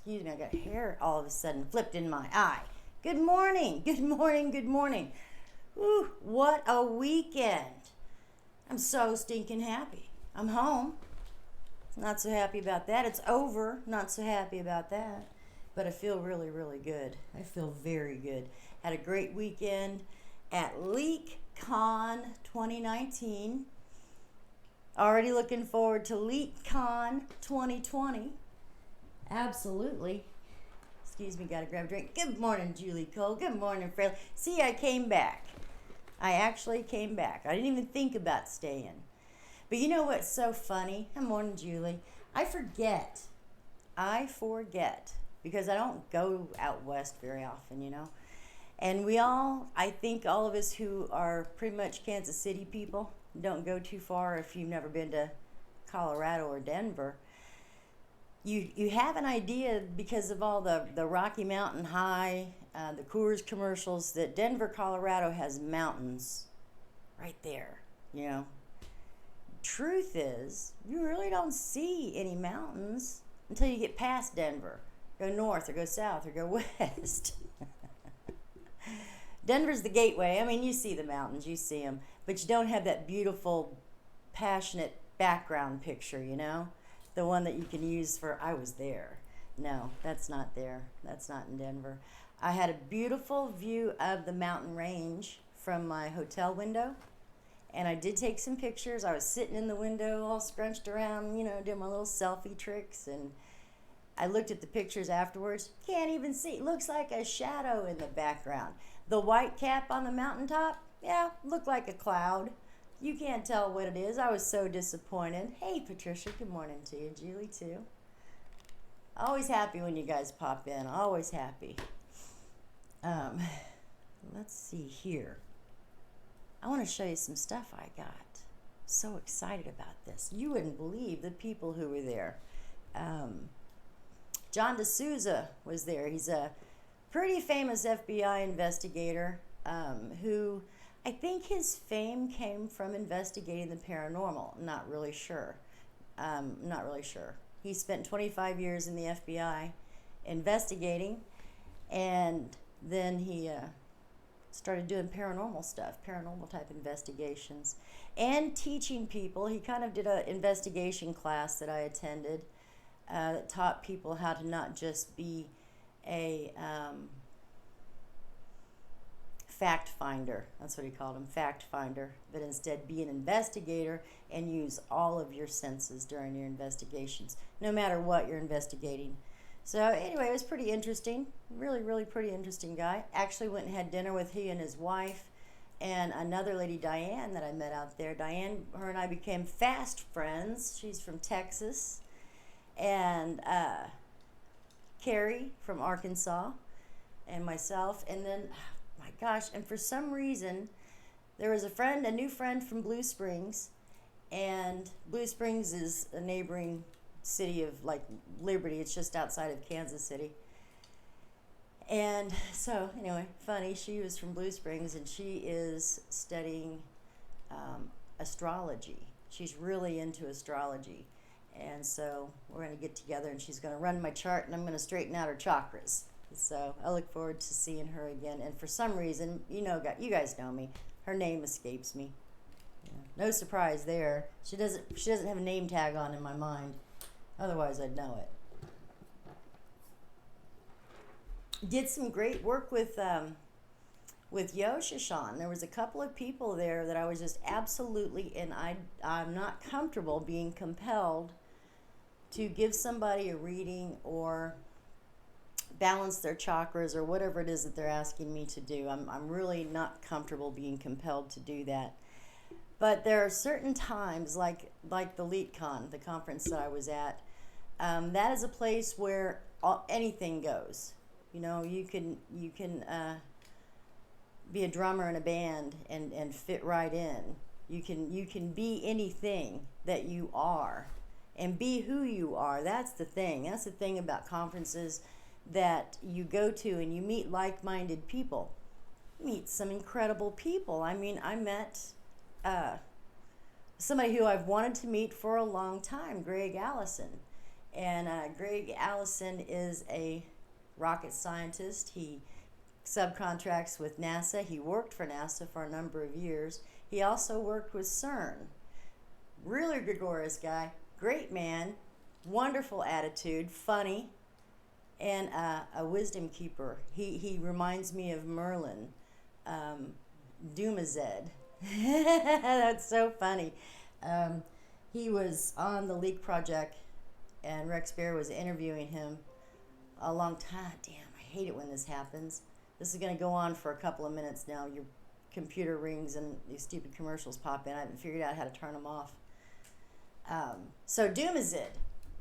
Excuse me, I got hair all of a sudden flipped in my eye. Good morning, good morning, good morning. Whew, what a weekend. I'm so stinking happy. I'm home. Not so happy about that. It's over. Not so happy about that. But I feel really, really good. I feel very good. Had a great weekend at LeakCon 2019. Already looking forward to LeakCon 2020. Absolutely. Excuse me, gotta grab a drink. Good morning, Julie Cole. Good morning, Fred. See, I came back. I actually came back. I didn't even think about staying. But you know what's so funny? Good morning, Julie. I forget. Because I don't go out west very often, you know. And I think all of us who are pretty much Kansas City people, don't go too far if you've never been to Colorado or Denver. You have an idea because of all the Rocky Mountain High, the Coors commercials, that Denver, Colorado has mountains right there, you know. Truth is, you really don't see any mountains until you get past Denver. Go north or go south or go west. Denver's the gateway. I mean, you see the mountains, you see them, but you don't have that beautiful, passionate background picture, you know? The one that you can use for, I was there. No, that's not there. That's not in Denver. I had a beautiful view of the mountain range from my hotel window, and I did take some pictures. I was sitting in the window all scrunched around, you know, doing my little selfie tricks, and I looked at the pictures afterwards. Can't even see. Looks like a shadow in the background. The white cap on the mountaintop, yeah, looked like a cloud. You can't tell what it is. I was so disappointed. Hey, Patricia, good morning to you. Julie, too. Always happy when you guys pop in. Always happy. Let's see here. I want to show you some stuff I got. So excited about this. You wouldn't believe the people who were there. John D'Souza was there. He's a pretty famous FBI investigator who... I think his fame came from investigating the paranormal. Not really sure. He spent 25 years in the FBI investigating, and then he started doing paranormal stuff, paranormal type investigations, and teaching people. He kind of did an investigation class that I attended that taught people how to not just be a... fact finder, that's what he called him, fact finder, but instead be an investigator and use all of your senses during your investigations, no matter what you're investigating. So anyway, it was pretty interesting, really, really pretty interesting guy. Actually went and had dinner with he and his wife and another lady, Diane, that I met out there. Diane, her and I became fast friends. She's from Texas. And Carrie from Arkansas, and myself, and then... my gosh, and for some reason there was a new friend from Blue Springs, and Blue Springs is a neighboring city of like Liberty. It's just outside of Kansas City. And so anyway, funny, she was from Blue Springs and she is studying astrology. She's really into astrology, and so we're going to get together and she's going to run my chart and I'm going to straighten out her chakras. So I look forward to seeing her again. And for some reason, you guys know me, her name escapes me. Yeah, no surprise there. She doesn't have a name tag on in my mind. Otherwise, I'd know it. Did some great work with Yoshashan. There was a couple of people there that I was just absolutely, and I'm not comfortable being compelled to give somebody a reading or balance their chakras or whatever it is that they're asking me to do. I'm really not comfortable being compelled to do that. But there are certain times, like the LeakCon, the conference that I was at, that is a place where anything goes. You know, you can be a drummer in a band and fit right in. You can be anything that you are and be who you are. That's the thing. That's the thing about conferences that you go to and you meet like-minded people. Meet some incredible people. I mean, I met somebody who I've wanted to meet for a long time, Greg Allison. And Greg Allison is a rocket scientist. He subcontracts with NASA. He worked for NASA for a number of years. He also worked with CERN. Really gregarious guy, great man, wonderful attitude, funny, and a wisdom keeper. He reminds me of Merlin, Dumazed. That's so funny. He was on the Leak Project, and Rex Bear was interviewing him a long time. Damn, I hate it when this happens. This is going to go on for a couple of minutes now. Your computer rings and these stupid commercials pop in. I haven't figured out how to turn them off. So Dumazid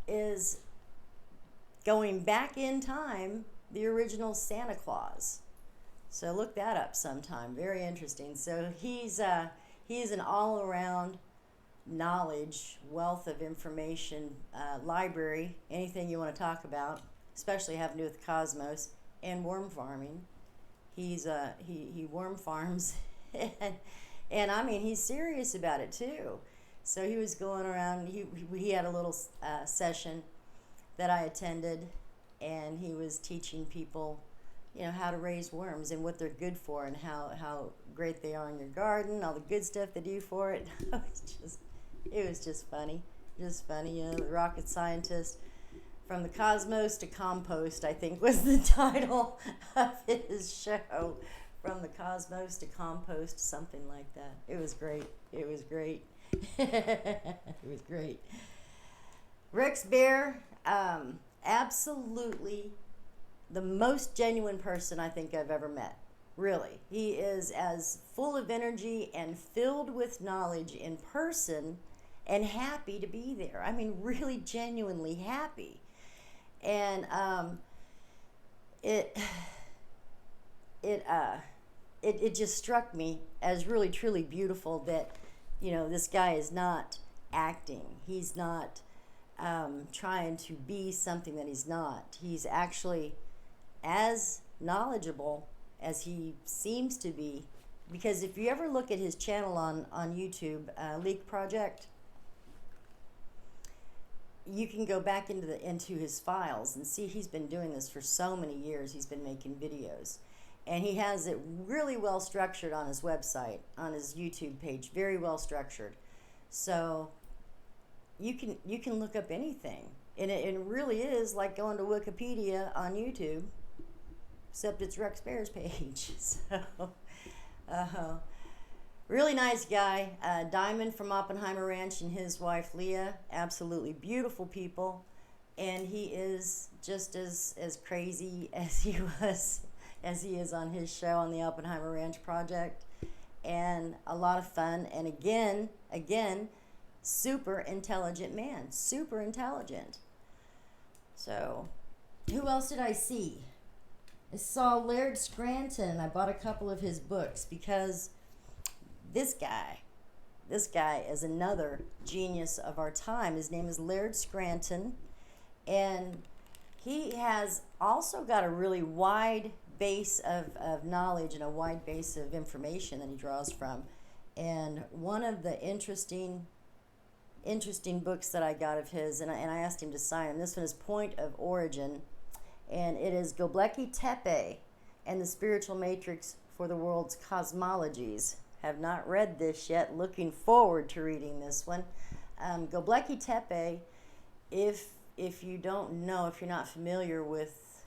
is going back in time, the original Santa Claus. So look that up sometime. Very interesting. So he's an all-around knowledge, wealth of information, library, anything you want to talk about, especially having to do with the cosmos and worm farming. He worm farms, and I mean he's serious about it too. So he was going around. He had a little session that I attended, and he was teaching people, how to raise worms and what they're good for, and how great they are in your garden, all the good stuff they do for it. It was just funny, The rocket scientist. From the cosmos to compost, I think was the title of his show. From the cosmos to compost, something like that. It was great. It was great. Rex Bear, absolutely the most genuine person I think I've ever met. Really. He is as full of energy and filled with knowledge in person and happy to be there. I mean, really genuinely happy. And it just struck me as really truly beautiful that this guy is not acting. He's not trying to be something that he's not. He's actually as knowledgeable as he seems to be, because if you ever look at his channel on YouTube, Leak Project, you can go back into his files and see he's been doing this for so many years. He's been making videos, and he has it really well structured on his website, on his YouTube page, very well structured. So you can look up anything, and it really is like going to Wikipedia on YouTube, except it's Rex Bear's page. So, really nice guy. Diamond from Oppenheimer Ranch and his wife Leah, absolutely beautiful people, and he is just as crazy as he is on his show on the Oppenheimer Ranch Project, and a lot of fun. And again, super intelligent man, super intelligent. So, who else did I see? I saw Laird Scranton. I bought a couple of his books because this guy is another genius of our time. His name is Laird Scranton, and he has also got a really wide base of knowledge and a wide base of information that he draws from. And one of the interesting books that I got of his, and I asked him to sign him, this one is Point of Origin, and it is Göbekli Tepe and the Spiritual Matrix for the World's Cosmologies. Have not read this yet. Looking forward to reading this one. Göbekli Tepe, if you don't know, if you're not familiar with,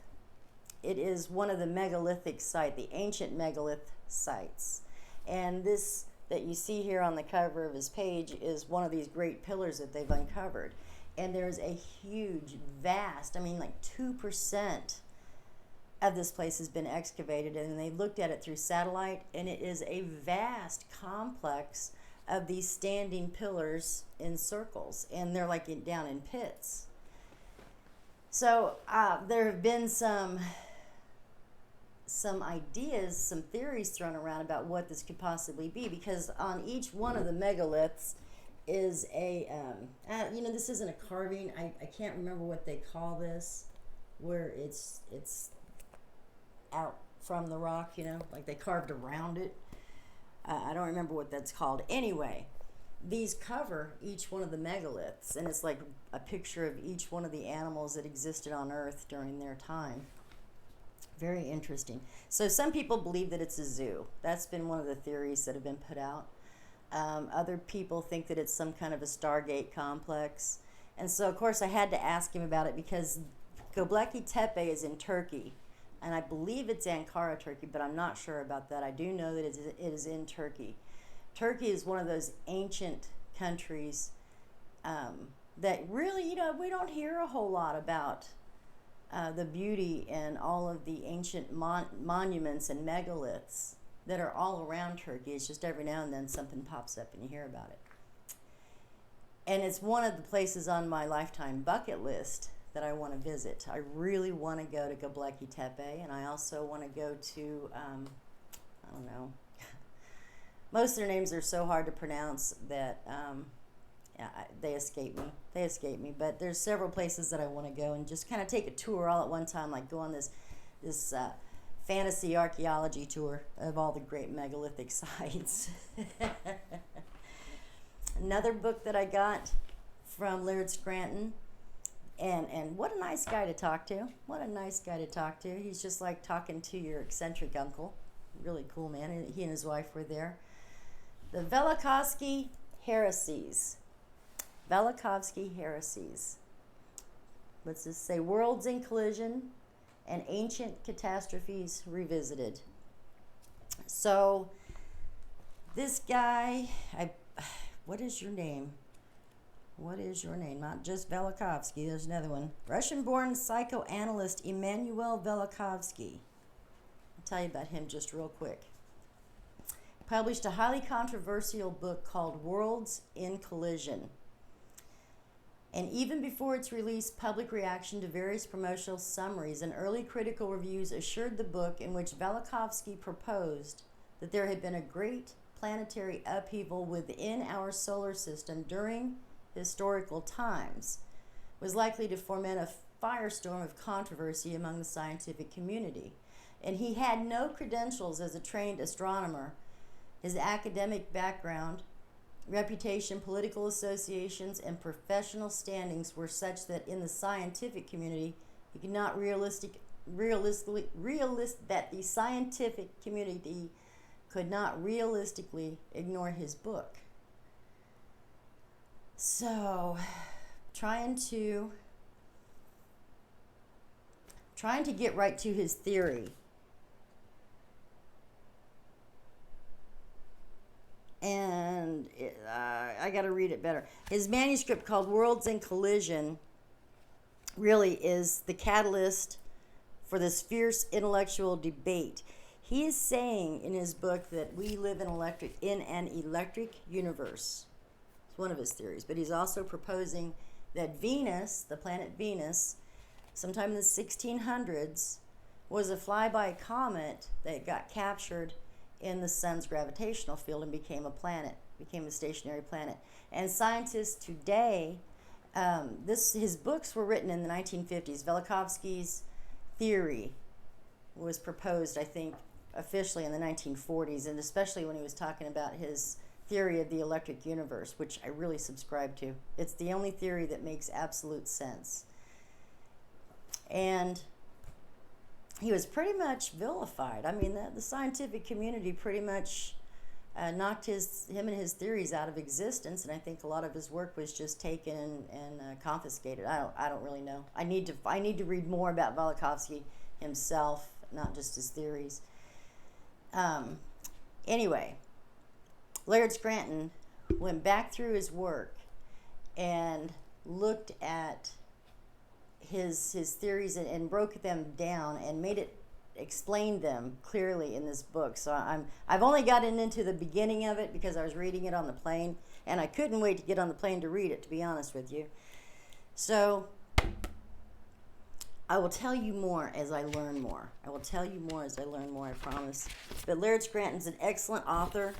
it is one of the megalithic sites, the ancient megalith sites. And this that you see here on the cover of his page is one of these great pillars that they've uncovered. And there's a huge, vast, like 2% of this place has been excavated, and they looked at it through satellite, and it is a vast complex of these standing pillars in circles, and they're like down in pits. So there have been some ideas, some theories thrown around about what this could possibly be, because on each one of the megaliths is a this isn't a carving. I can't remember what they call this, where it's out from the rock, like they carved around it. I don't remember what that's called. Anyway, these cover each one of the megaliths, and it's like a picture of each one of the animals that existed on Earth during their time. Very interesting. So some people believe that it's a zoo. That's been one of the theories that have been put out. Other people think that it's some kind of a Stargate complex. And so, of course, I had to ask him about it because Göbekli Tepe is in Turkey. And I believe it's Ankara, Turkey, but I'm not sure about that. I do know that it is in Turkey. Turkey is one of those ancient countries that really, we don't hear a whole lot about the beauty and all of the ancient monuments and megaliths that are all around Turkey. It's just every now and then something pops up and you hear about it. And it's one of the places on my lifetime bucket list that I want to visit. I really want to go to Göbekli Tepe, and I also want to go to, I don't know, most of their names are so hard to pronounce that they escape me. But there's several places that I want to go and just kind of take a tour all at one time, like go on this fantasy archaeology tour of all the great megalithic sites. Another book that I got from Laird Scranton, and what a nice guy to talk to. What a nice guy to talk to. He's just like talking to your eccentric uncle. Really cool man. He and his wife were there. The Velikovsky Heresies. Velikovsky Heresies. What's this say? Worlds in Collision and Ancient Catastrophes Revisited. So, this guy, what is your name? What is your name? Not just Velikovsky, there's another one. Russian-born psychoanalyst Immanuel Velikovsky. I'll tell you about him just real quick. Published a highly controversial book called Worlds in Collision. And even before its release, public reaction to various promotional summaries and early critical reviews assured the book, in which Velikovsky proposed that there had been a great planetary upheaval within our solar system during historical times, was likely to foment a firestorm of controversy among the scientific community. And he had no credentials as a trained astronomer. His academic background, reputation, political associations, and professional standings were such that in the scientific community, he could not that the scientific community could not realistically ignore his book. So, trying to get right to his theory. And I got to read it better. His manuscript, called Worlds in Collision, really is the catalyst for this fierce intellectual debate. He is saying in his book that we live in an electric universe. It's one of his theories. But he's also proposing that Venus, the planet Venus, sometime in the 1600s, was a flyby comet that got captured in the sun's gravitational field and became a stationary planet. And scientists today, his books were written in the 1950s. Velikovsky's theory was proposed, I think, officially in the 1940s, and especially when he was talking about his theory of the electric universe, which I really subscribe to. It's the only theory that makes absolute sense. And he was pretty much vilified. I mean, the scientific community pretty much knocked him and his theories out of existence, and I think a lot of his work was just taken and confiscated. I don't really know. I need to read more about Velikovsky himself, not just his theories. Anyway, Laird Scranton went back through his work and looked at his theories and broke them down and explained them clearly in this book. So I've only gotten into the beginning of it because I was reading it on the plane, and I couldn't wait to get on the plane to read it, to be honest with you. So I will tell you more as I learn more. I promise. But Laird Scranton's an excellent author,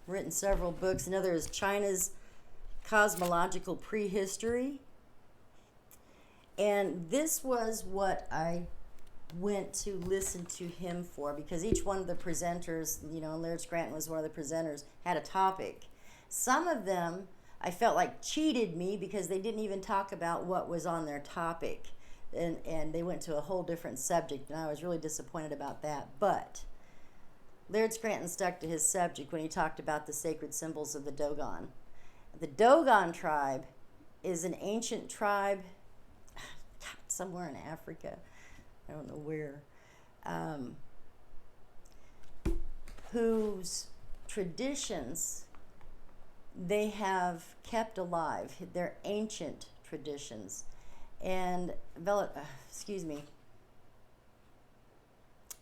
written several books. Another is China's Cosmological Prehistory. And this was what I went to listen to him for, because each one of the presenters, Laird Scranton was one of the presenters, had a topic Some of them I felt like cheated me because they didn't even talk about what was on their topic. And they went to a whole different subject, and I was really disappointed about that. But Laird Scranton stuck to his subject when he talked about the sacred symbols of the Dogon. The Dogon tribe is an ancient tribe somewhere in Africa. I don't know where. Whose traditions they have kept alive. They're ancient traditions. And,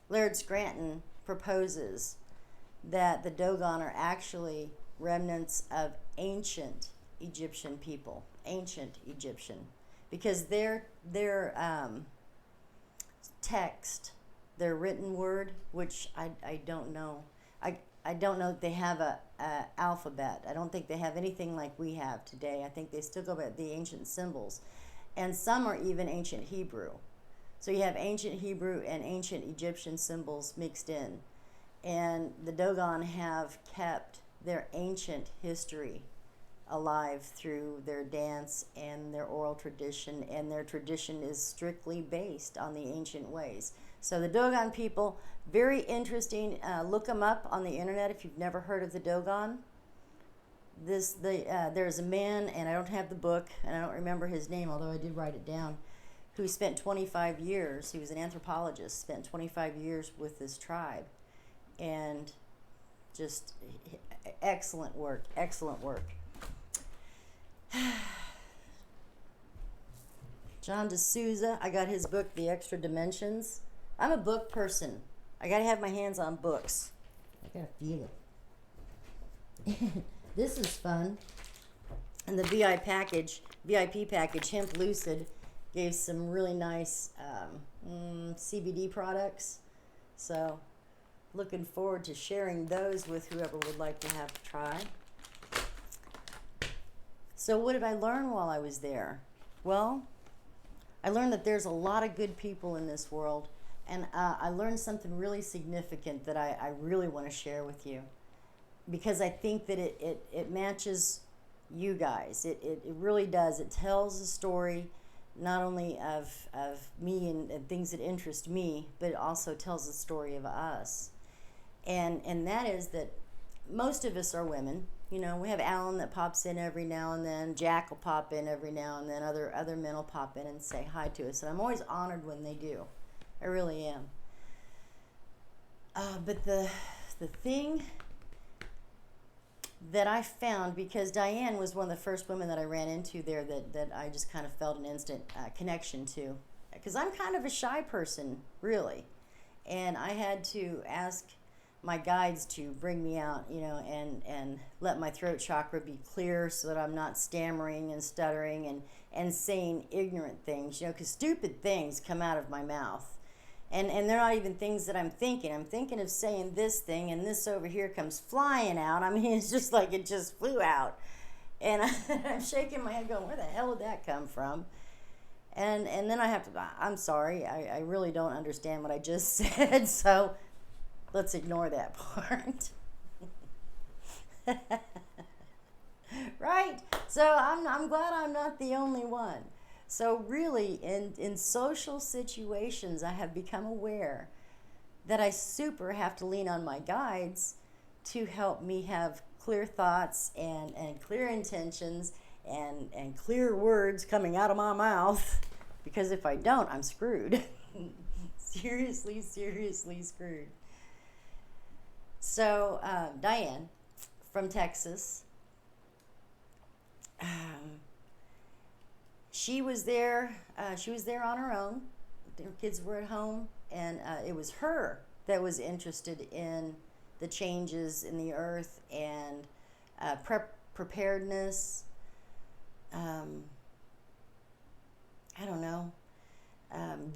Laird Scranton proposes that the Dogon are actually remnants of ancient Egyptian people, ancient Egyptian, because their text, their written word, which I don't know. I don't know that they have a alphabet. I don't think they have anything like we have today. I think they still go by the ancient symbols. And some are even ancient Hebrew. So you have ancient Hebrew and ancient Egyptian symbols mixed in. And the Dogon have kept their ancient history alive through their dance and their oral tradition, and their tradition is strictly based on the ancient ways. So the Dogon people, very interesting. Look them up on the internet if you've never heard of the Dogon. There's a man, and I don't have the book, and I don't remember his name, although I did write it down, who spent 25 years, he was an anthropologist, spent 25 years with this tribe, and just excellent work, excellent work. John D'Souza, I got his book, The Extra Dimensions. I'm a book person. I gotta have my hands on books. I gotta feel it. This is fun. And the VIP package, Hemp Lucid, gave some really nice CBD products. So, looking forward to sharing those with whoever would like to have a try. So what did I learn while I was there? Well, I learned that there's a lot of good people in this world, and I learned something really significant that I really want to share with you, because I think that it matches you guys. It really does. It tells a story not only of me and things that interest me, but it also tells the story of us. And that is that most of us are women. You know, we have Alan that pops in every now and then. Jack will pop in every now and then. Other men will pop in and say hi to us. And I'm always honored when they do. I really am. But the thing that I found, because Diane was one of the first women that I ran into there that I just kind of felt an instant connection to. Because I'm kind of a shy person, really. And I had to ask my guides to bring me out, you know, and let my throat chakra be clear so that I'm not stammering and stuttering and saying ignorant things, you know, because stupid things come out of my mouth. And they're not even things that I'm thinking. I'm thinking of saying this thing, and this over here comes flying out. I mean, it's just like it just flew out. And I'm shaking my head going, where the hell did that come from? And then I have to, I'm sorry, I really don't understand what I just said, so let's ignore that part. Right? So I'm glad I'm not the only one. So really, in social situations, I have become aware that I super have to lean on my guides to help me have clear thoughts and clear intentions and clear words coming out of my mouth. Because if I don't, I'm screwed. Seriously screwed. So, Diane from Texas, she was there on her own. Her kids were at home, and it was her that was interested in the changes in the earth and preparedness. I don't know.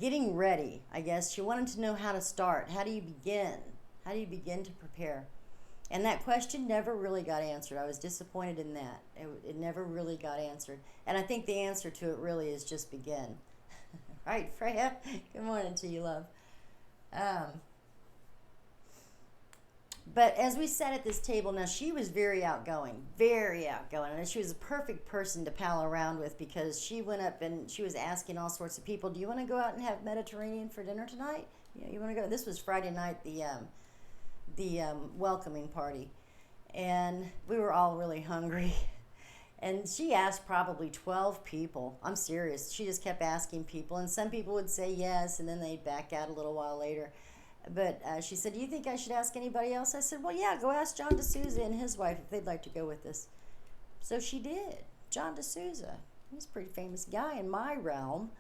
Getting ready, I guess. She wanted to know how to start. How do you begin? How do you begin to prepare? And that question never really got answered. I was disappointed in that. It never really got answered. And I think the answer to it really is just begin. Right, Freya? Good morning to you, love. But as we sat at this table, now she was very outgoing, and she was a perfect person to pal around with because she went up and she was asking all sorts of people, "Do you want to go out and have Mediterranean for dinner tonight? You want to go?" This was Friday night, the welcoming party, and we were all really hungry. And she asked probably 12 people. I'm serious. She just kept asking people, and some people would say yes, and then they'd back out a little while later. But she said, "Do you think I should ask anybody else?" I said, "Well, yeah, go ask John D'Souza and his wife if they'd like to go with us." So she did. John D'Souza. He's a pretty famous guy in my realm.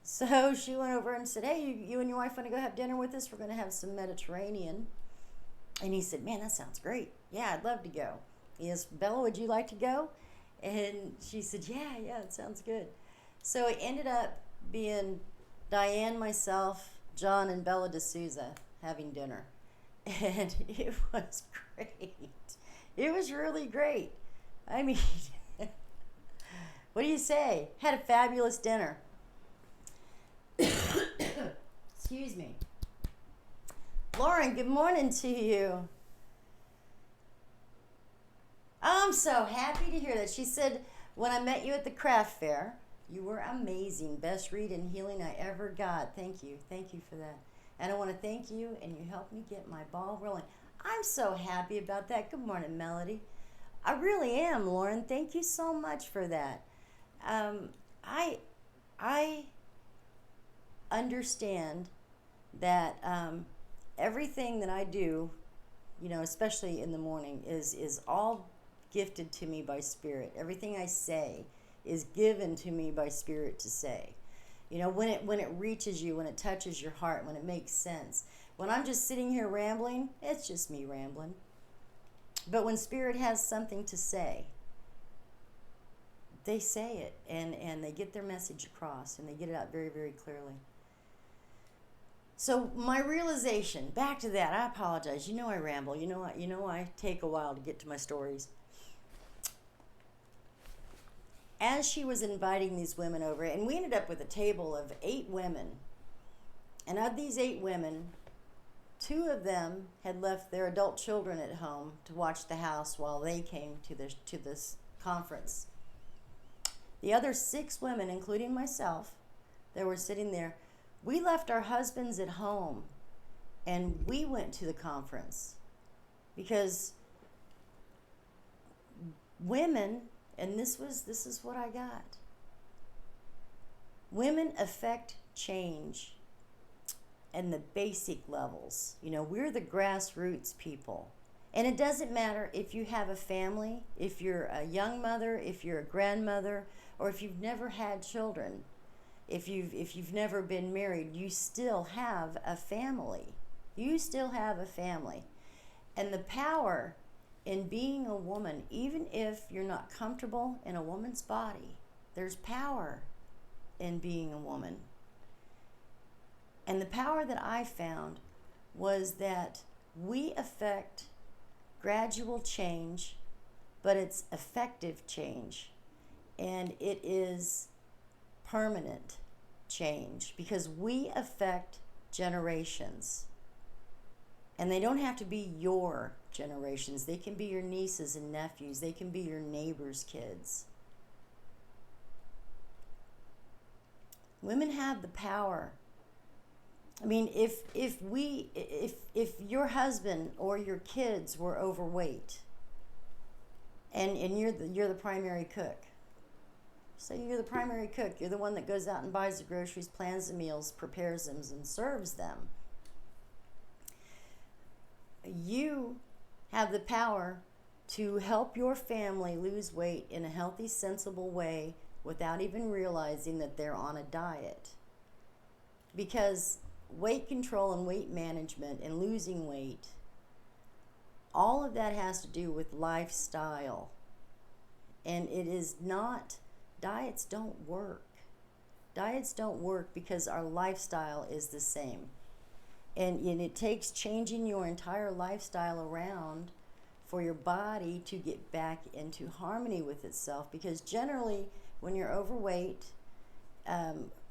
So she went over and said, "Hey, you and your wife want to go have dinner with us? We're going to have some Mediterranean." And he said, "Man, that sounds great. Yeah, I'd love to go." He asked, "Bella, would you like to go?" And she said, "Yeah, it sounds good." So it ended up being Diane, myself, John, and Bella D'Souza having dinner. And it was great. It was really great. I mean, what do you say? Had a fabulous dinner. Excuse me. Lauren, good morning to you. I'm so happy to hear that. She said, "When I met you at the craft fair, you were amazing. Best read and healing I ever got." Thank you. Thank you for that. And I want to thank you, and you helped me get my ball rolling. I'm so happy about that. Good morning, Melody. I really am, Lauren. Thank you so much for that. I understand that everything that I do, especially in the morning, is all gifted to me by Spirit. Everything I say is given to me by Spirit to say. When it reaches you, when it touches your heart, when it makes sense. When I'm just sitting here rambling, it's just me rambling. But when Spirit has something to say, they say it, and they get their message across, and they get it out very, very clearly. So my realization, back to that, I apologize. I ramble. I take a while to get to my stories. As she was inviting these women over, and we ended up with a table of 8 women. And of these 8 women, 2 of them had left their adult children at home to watch the house while they came to this conference. The other 6 women, including myself, that were sitting there, we left our husbands at home and we went to the conference because women, and this is what I got. Women affect change and the basic levels. We're the grassroots people. And it doesn't matter if you have a family, if you're a young mother, if you're a grandmother, or if you've never had children. If you've never been married, you still have a family. You still have a family. And the power in being a woman, even if you're not comfortable in a woman's body, there's power in being a woman. And the power that I found was that we affect gradual change, but it's effective change. And it is permanent change because we affect generations. And they don't have to be your generations. They can be your nieces and nephews. They can be your neighbors' kids. Women have the power. I mean, if your husband or your kids were overweight, and you're the primary cook. Say you're the primary cook. You're the one that goes out and buys the groceries, plans the meals, prepares them, and serves them. You have the power to help your family lose weight in a healthy, sensible way without even realizing that they're on a diet. Because weight control and weight management and losing weight, all of that has to do with lifestyle. And it is not, diets don't work. Diets don't work because our lifestyle is the same. And it takes changing your entire lifestyle around for your body to get back into harmony with itself. Because generally, when you're overweight,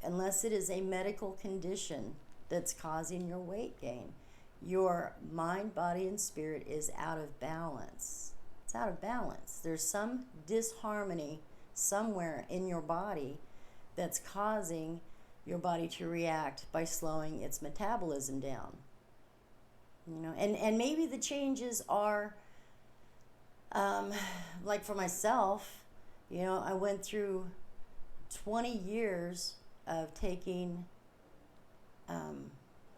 unless it is a medical condition that's causing your weight gain, your mind, body, and spirit is out of balance. It's out of balance. There's some disharmony somewhere in your body that's causing your body to react by slowing its metabolism down. And maybe the changes are, like for myself, I went through 20 years of taking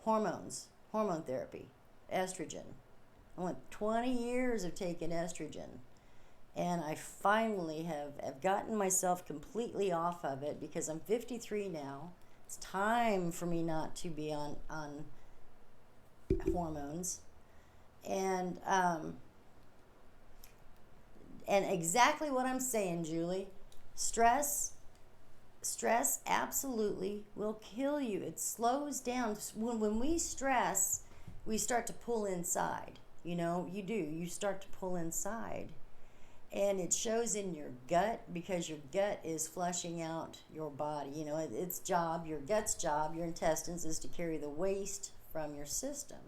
hormone therapy, estrogen. I went 20 years of taking estrogen, and I finally have gotten myself completely off of it because I'm 53 now. It's time for me not to be on hormones. And exactly what I'm saying, Julie. Stress absolutely will kill you. It slows down. When we stress, we start to pull inside. You do. You start to pull inside. And it shows in your gut because your gut is flushing out your body. Its job, your gut's job, your intestines, is to carry the waste from your system.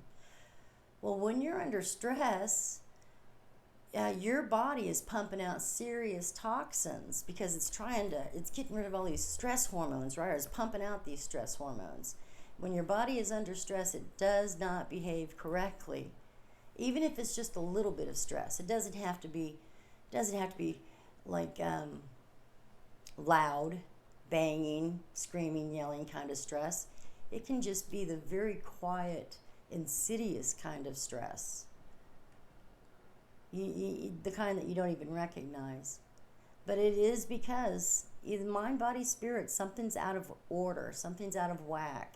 Well, when you're under stress, your body is pumping out serious toxins because it's getting rid of all these stress hormones, right? It's pumping out these stress hormones. When your body is under stress, it does not behave correctly. Even if it's just a little bit of stress, it doesn't have to be like loud, banging, screaming, yelling kind of stress. It can just be the very quiet, insidious kind of stress. The kind that you don't even recognize. But it is because either mind, body, spirit, something's out of order, something's out of whack,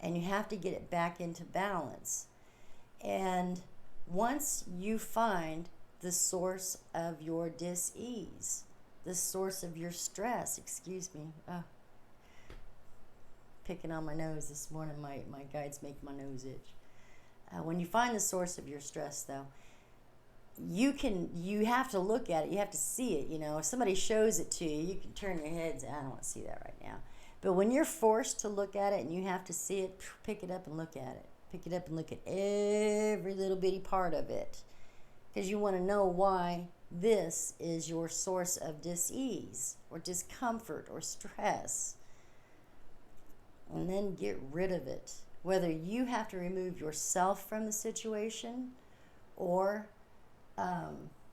and you have to get it back into balance. And once you find the source of your dis-ease, the source of your stress, picking on my nose this morning, my guides make my nose itch. When you find the source of your stress, though, you have to look at it, you have to see it. If somebody shows it to you, you can turn your heads, I don't want to see that right now. But when you're forced to look at it and you have to see it, pick it up and look at it. Pick it up and look at every little bitty part of it, because you want to know why this is your source of dis-ease or discomfort or stress, and then get rid of it. Whether you have to remove yourself from the situation, or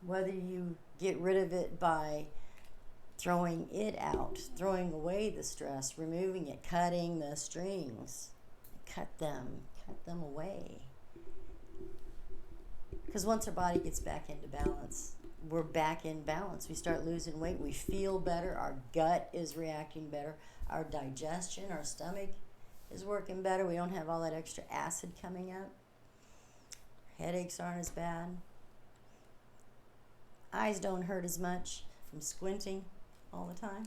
whether you get rid of it by throwing it out, throwing away the stress, removing it, cutting the strings, cut them away. Because once our body gets back into balance, we're back in balance. We start losing weight. We feel better. Our gut is reacting better. Our digestion, our stomach is working better. We don't have all that extra acid coming up. Headaches aren't as bad. Eyes don't hurt as much from squinting all the time.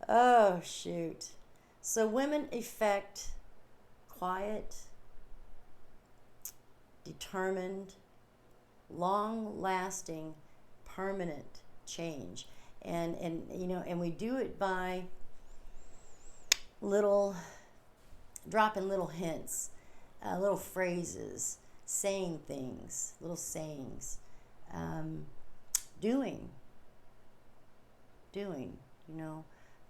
Oh, shoot. So women affect quiet, determined, long-lasting, permanent change. And we do it by dropping little hints, little phrases, saying things, little sayings, doing,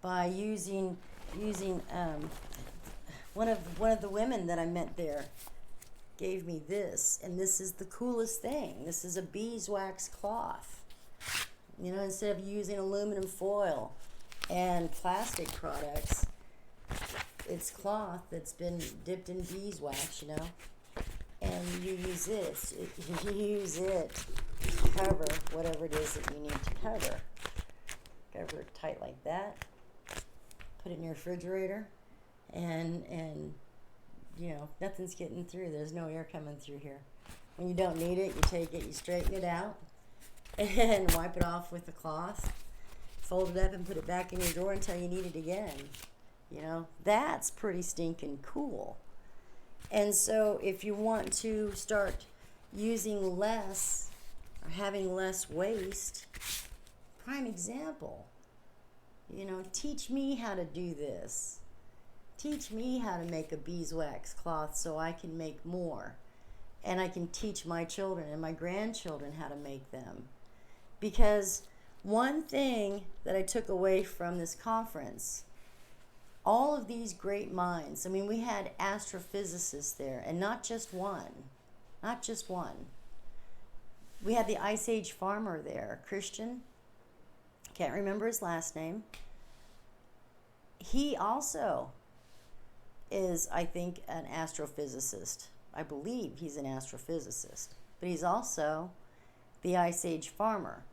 by using one of the women that I met there gave me this, and this is the coolest thing. This is a beeswax cloth. Instead of using aluminum foil and plastic products, it's cloth that's been dipped in beeswax, and you use this. You use it to cover whatever it is that you need to cover. Cover it tight like that. Put it in your refrigerator, and nothing's getting through. There's no air coming through here. When you don't need it, you take it, you straighten it out, and wipe it off with the cloth. Fold it up and put it back in your drawer until you need it again. That's pretty stinking cool. And so if you want to start using less or having less waste, prime example, teach me how to do this. Teach me how to make a beeswax cloth so I can make more. And I can teach my children and my grandchildren how to make them. Because one thing that I took away from this conference, all of these great minds, I mean, we had astrophysicists there, and not just one. Not just one. We had the Ice Age farmer there, Christian. Can't remember his last name. He also is, I think, an astrophysicist. I believe he's an astrophysicist. But he's also the Ice Age farmer.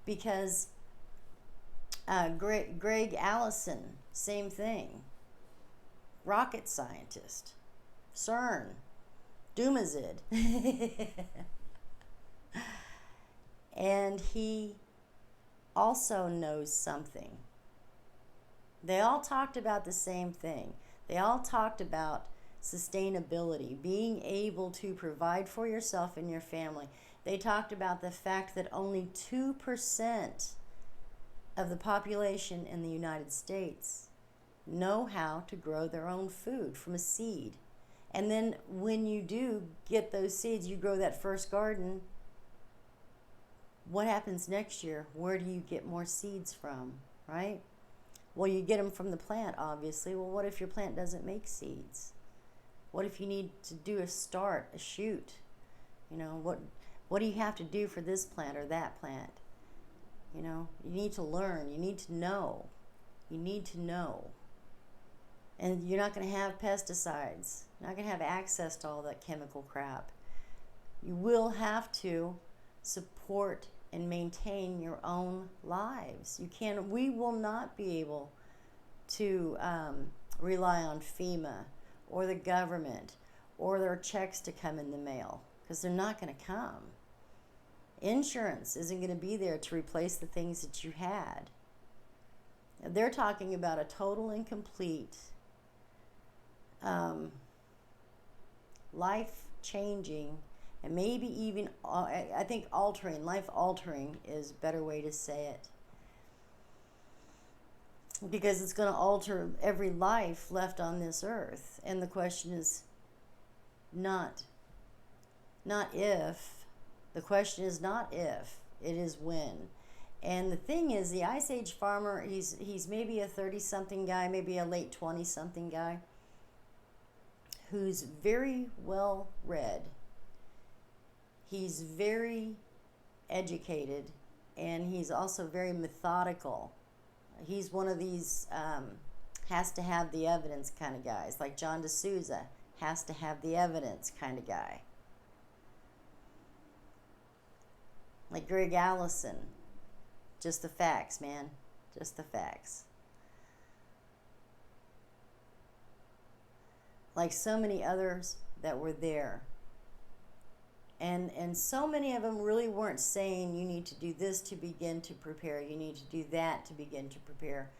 Because Greg Allison, same thing. Rocket scientist. CERN. Doomazid. And he also knows something. They all talked about the same thing. They all talked about sustainability, being able to provide for yourself and your family. They talked about the fact that only 2% of the population in the United States know how to grow their own food from a seed. And then when you do get those seeds, you grow that first garden, what happens next year? Where do you get more seeds from, right? Well, you get them from the plant, obviously. Well, what if your plant doesn't make seeds? What if you need to do a start, a shoot? You know, what do you have to do for this plant or that plant? You know, you need to learn. You need to know. You need to know. And you're not going to have pesticides. You're not going to have access to all that chemical crap. You will have to support and maintain your own lives. We will not be able to rely on FEMA or the government or their checks to come in the mail, because they're not going to come. Insurance isn't going to be there to replace the things that you had. They're talking about a total and complete life-changing, and maybe even, I think altering, life-altering is a better way to say it. Because it's going to alter every life left on this earth. And the question is not if. The question is not if, it is when. And the thing is, the Ice Age farmer, he's maybe a 30-something guy, maybe a late 20-something guy, who's very well read. He's very educated, and he's also very methodical. He's one of these has to have the evidence kind of guys, like John D'Souza, has to have the evidence kind of guy. Like Greg Allison, just the facts, man, just the facts. Like so many others that were there. And so many of them really weren't saying you need to do this to begin to prepare, you need to do that to begin to prepare.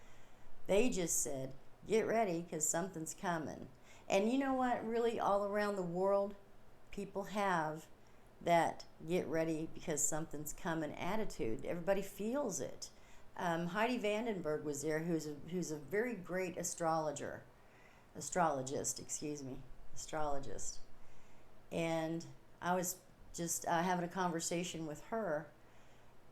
They just said, get ready because something's coming. And you know what? Really all around the world, people have that get ready because something's coming attitude. Everybody feels it. Heidi Vandenberg was there, who's a very great astrologist. And I was just having a conversation with her,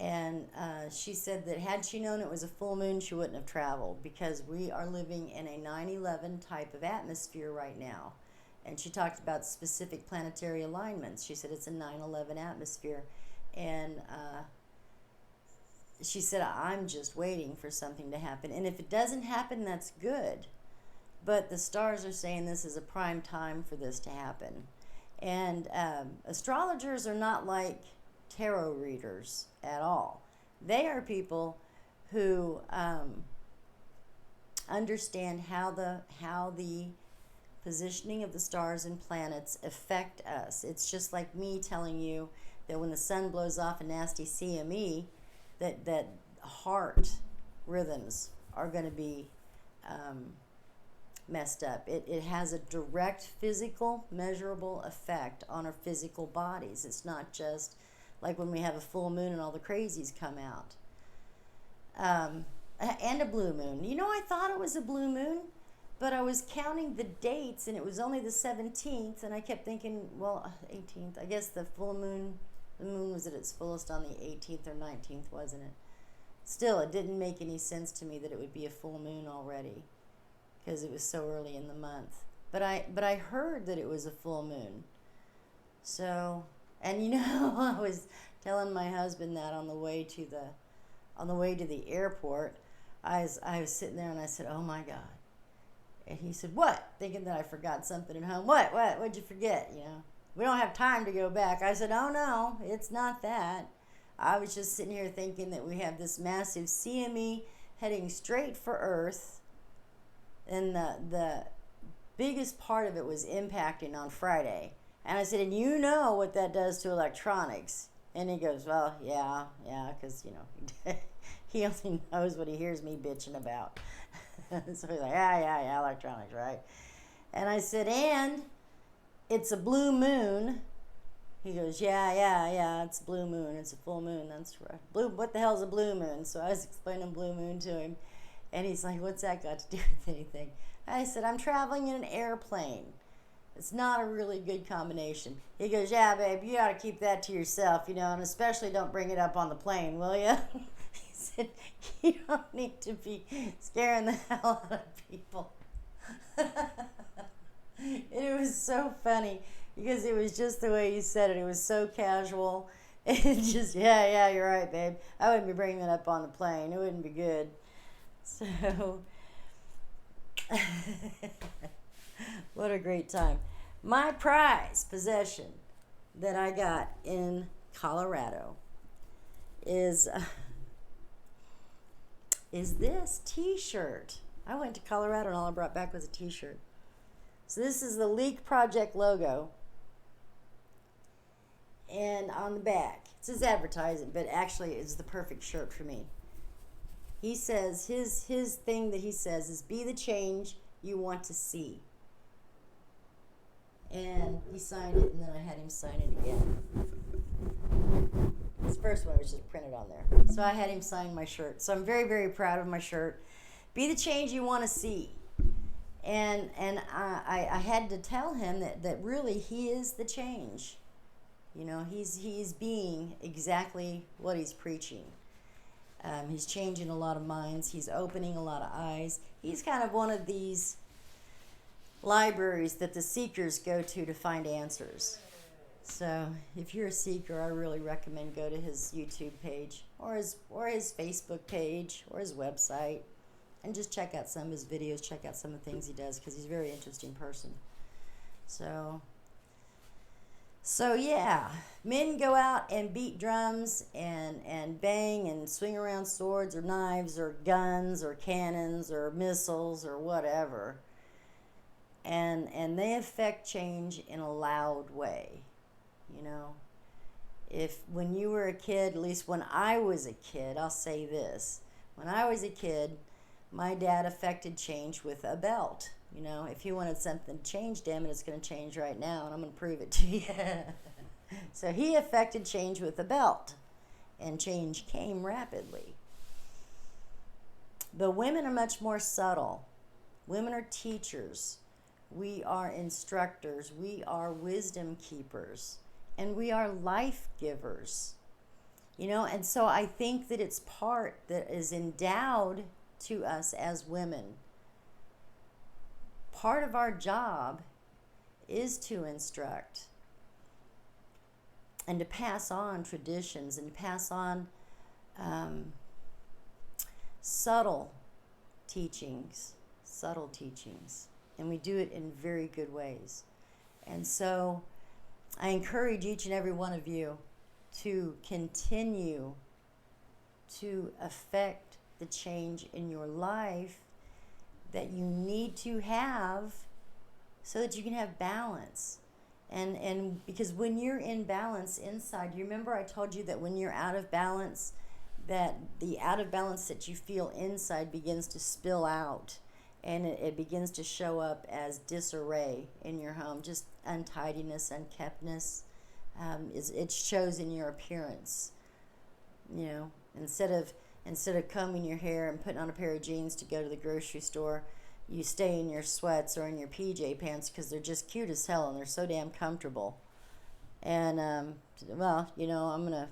and she said that had she known it was a full moon, she wouldn't have traveled, because we are living in a 9/11 type of atmosphere right now. And she talked about specific planetary alignments. She said it's a 9/11 atmosphere. And she said, I'm just waiting for something to happen. And if it doesn't happen, that's good. But the stars are saying this is a prime time for this to happen. And astrologers are not like tarot readers at all. They are people who understand how the positioning of the stars and planets affect us. It's just like me telling you that when the sun blows off a nasty CME, that heart rhythms are going to be messed up. It has a direct physical, measurable effect on our physical bodies. It's not just like when we have a full moon and all the crazies come out. And a blue moon. You know, I thought it was a blue moon, But I was counting the dates, and it was only the 17th, and I kept thinking, well, 18th. I guess the moon was at its fullest on the 18th or 19th, wasn't it? Still, it didn't make any sense to me that it would be a full moon already, because it was so early in the month. But I heard that it was a full moon. So, and I was telling my husband that on the way to the airport. I was sitting there and I said, "Oh my God." And he said, "What?" Thinking that I forgot something at home. What'd you forget? We don't have time to go back. I said, "Oh no, it's not that. I was just sitting here thinking that we have this massive CME heading straight for Earth, and the biggest part of it was impacting on Friday." And I said, "And you know what that does to electronics?" And he goes, "Well, yeah, because, he only knows what he hears me bitching about." So he's like, yeah, electronics, right? And I said, "And it's a blue moon." He goes, yeah, it's a blue moon. It's a full moon, that's right. What the hell's a blue moon? So I was explaining blue moon to him. And he's like, "What's that got to do with anything?" I said, "I'm traveling in an airplane. It's not a really good combination." He goes, "Yeah, babe, you ought to keep that to yourself, and especially don't bring it up on the plane, will you?" He said, "You don't need to be scaring the hell out of people." It was so funny because it was just the way he said it. It was so casual. And just, yeah, you're right, babe. I wouldn't be bringing that up on the plane. It wouldn't be good. So, what a great time. My prize possession that I got in Colorado is this t-shirt. I went to Colorado and all I brought back was a t-shirt. So this is the Leak Project logo. And on the back, it says advertising, but actually it's the perfect shirt for me. He says, his thing that he says is, "Be the change you want to see." And he signed it, and then I had him sign it again. This first one was just printed on there. So I had him sign my shirt. So I'm very, very proud of my shirt. Be the change you want to see. And I had to tell him that really he is the change. He's being exactly what he's preaching. He's changing a lot of minds. He's opening a lot of eyes. He's kind of one of these libraries that the seekers go to find answers. So if you're a seeker, I really recommend go to his YouTube page or his Facebook page or his website and just check out some of his videos, check out some of the things he does, because he's a very interesting person. So yeah, men go out and beat drums and bang and swing around swords or knives or guns or cannons or missiles or whatever. And they affect change in a loud way. If when you were a kid, at least when I was a kid, I'll say this. When I was a kid, my dad affected change with a belt. If he wanted something to change, damn it, it's going to change right now, and I'm going to prove it to you. So he affected change with a belt, and change came rapidly. But women are much more subtle. Women are teachers. We are instructors. We are wisdom keepers. And we are life givers. And so I think that it's part that is endowed to us as women. Part of our job is to instruct and to pass on traditions and pass on subtle teachings. And we do it in very good ways. And so I encourage each and every one of you to continue to affect the change in your life that you need to have so that you can have balance. And because when you're in balance inside, you remember I told you that when you're out of balance, that the out of balance that you feel inside begins to spill out, and it begins to show up as disarray in your home, just untidiness, unkeptness. It shows in your appearance. Instead of combing your hair and putting on a pair of jeans to go to the grocery store, you stay in your sweats or in your PJ pants because they're just cute as hell and they're so damn comfortable. And, well, I'm going to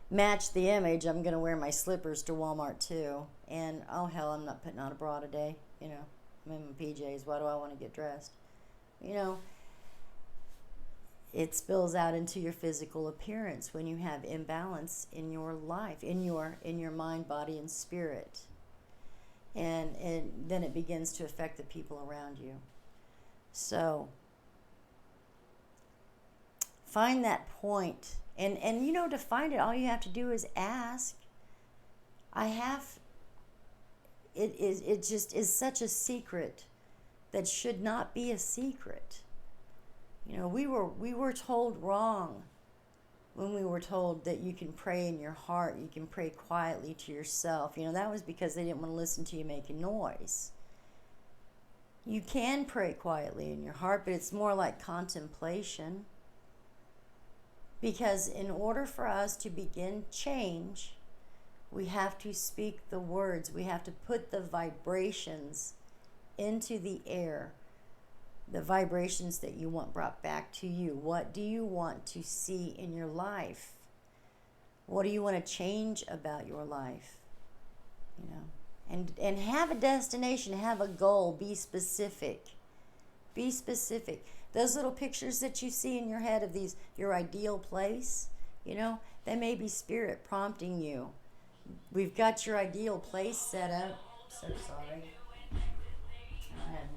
match the image. I'm going to wear my slippers to Walmart too. And, oh hell, I'm not putting on a bra today. I'm in my PJs. Why do I want to get dressed? It spills out into your physical appearance when you have imbalance in your life, in your mind, body, and spirit. And then it begins to affect the people around you. So find that point. And to find it, all you have to do is ask. It just is such a secret that should not be a secret. We were told wrong when we were told that you can pray in your heart, you can pray quietly to yourself. That was because they didn't want to listen to you making noise. You can pray quietly in your heart, but it's more like contemplation. Because in order for us to begin change, we have to speak the words. We have to put the vibrations into the air. The vibrations that you want brought back to you. What do you want to see in your life? What do you want to change about your life? And have a destination, have a goal, be specific. Be specific. Those little pictures that you see in your head of your ideal place, that may be spirit prompting you. We've got your ideal place set up. So sorry. I had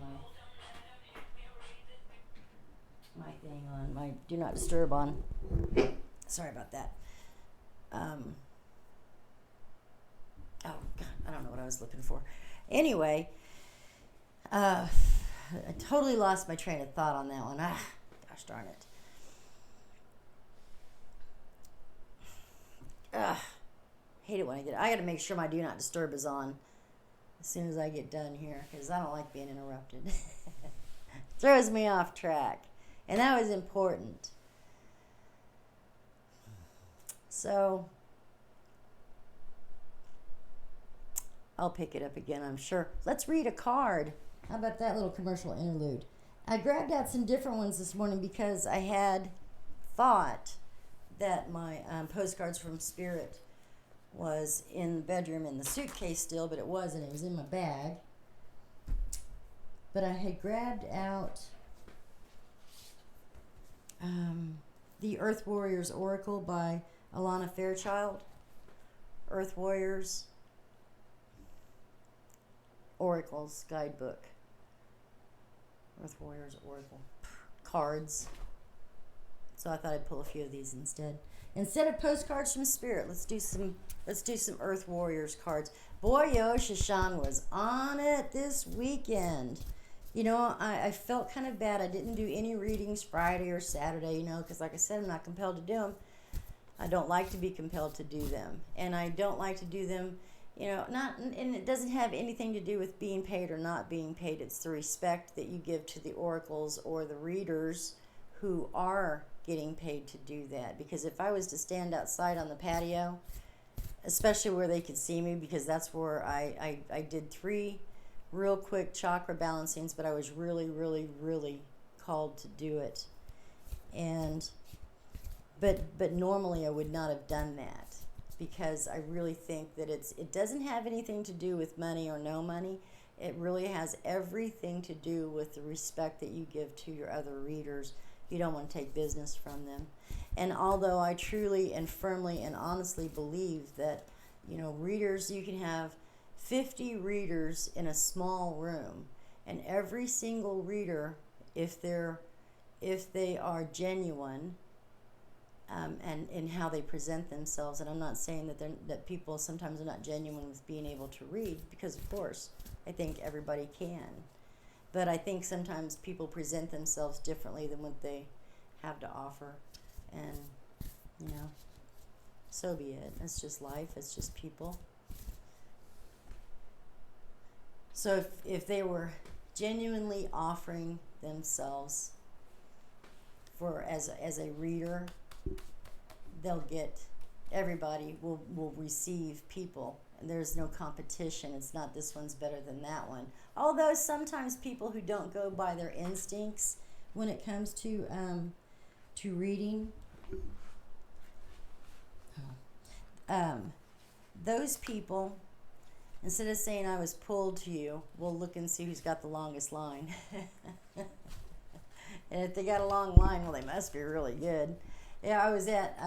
my thing on, my do not disturb on. Sorry about that. Oh God, I don't know what I was looking for. Anyway, I totally lost my train of thought on that one. Gosh darn it. Hate it when I got to make sure my do not disturb is on as soon as I get done here, because I don't like being interrupted. Throws me off track. And that was important. So, I'll pick it up again, I'm sure. Let's read a card. How about that little commercial interlude? I grabbed out some different ones this morning because I had thought that my postcards from Spirit was in the bedroom in the suitcase still, but it wasn't. It was in my bag. But I had grabbed out the Earth Warriors Oracle by Alana Fairchild. Earth Warriors Oracles Guidebook. Earth Warriors Oracle cards. So I thought I'd pull a few of these instead. Instead of postcards from Spirit, let's do some Earth Warriors cards. Boy, Shashan was on it this weekend. I felt kind of bad. I didn't do any readings Friday or Saturday, because like I said, I'm not compelled to do them. I don't like to be compelled to do them. And I don't like to do them, and it doesn't have anything to do with being paid or not being paid. It's the respect that you give to the oracles or the readers who are getting paid to do that. Because if I was to stand outside on the patio, especially where they could see me, because that's where I did 3 real quick chakra balancings, but I was really, really, really called to do it. But normally I would not have done that, because I really think that it doesn't have anything to do with money or no money. It really has everything to do with the respect that you give to your other readers. You don't want to take business from them. And although I truly and firmly and honestly believe that, readers, you can have 50 readers in a small room, and every single reader, if they are genuine, and in how they present themselves, and I'm not saying that people sometimes are not genuine with being able to read, because of course I think everybody can, but I think sometimes people present themselves differently than what they have to offer, and so be it. It's just life. It's just people. So if they were genuinely offering themselves as a reader, everybody will receive people there's no competition. It's not this one's better than that one. Although sometimes people who don't go by their instincts when it comes to reading, those people, instead of saying I was pulled to you, we'll look and see who's got the longest line. And if they got a long line, well, they must be really good. Yeah, I was at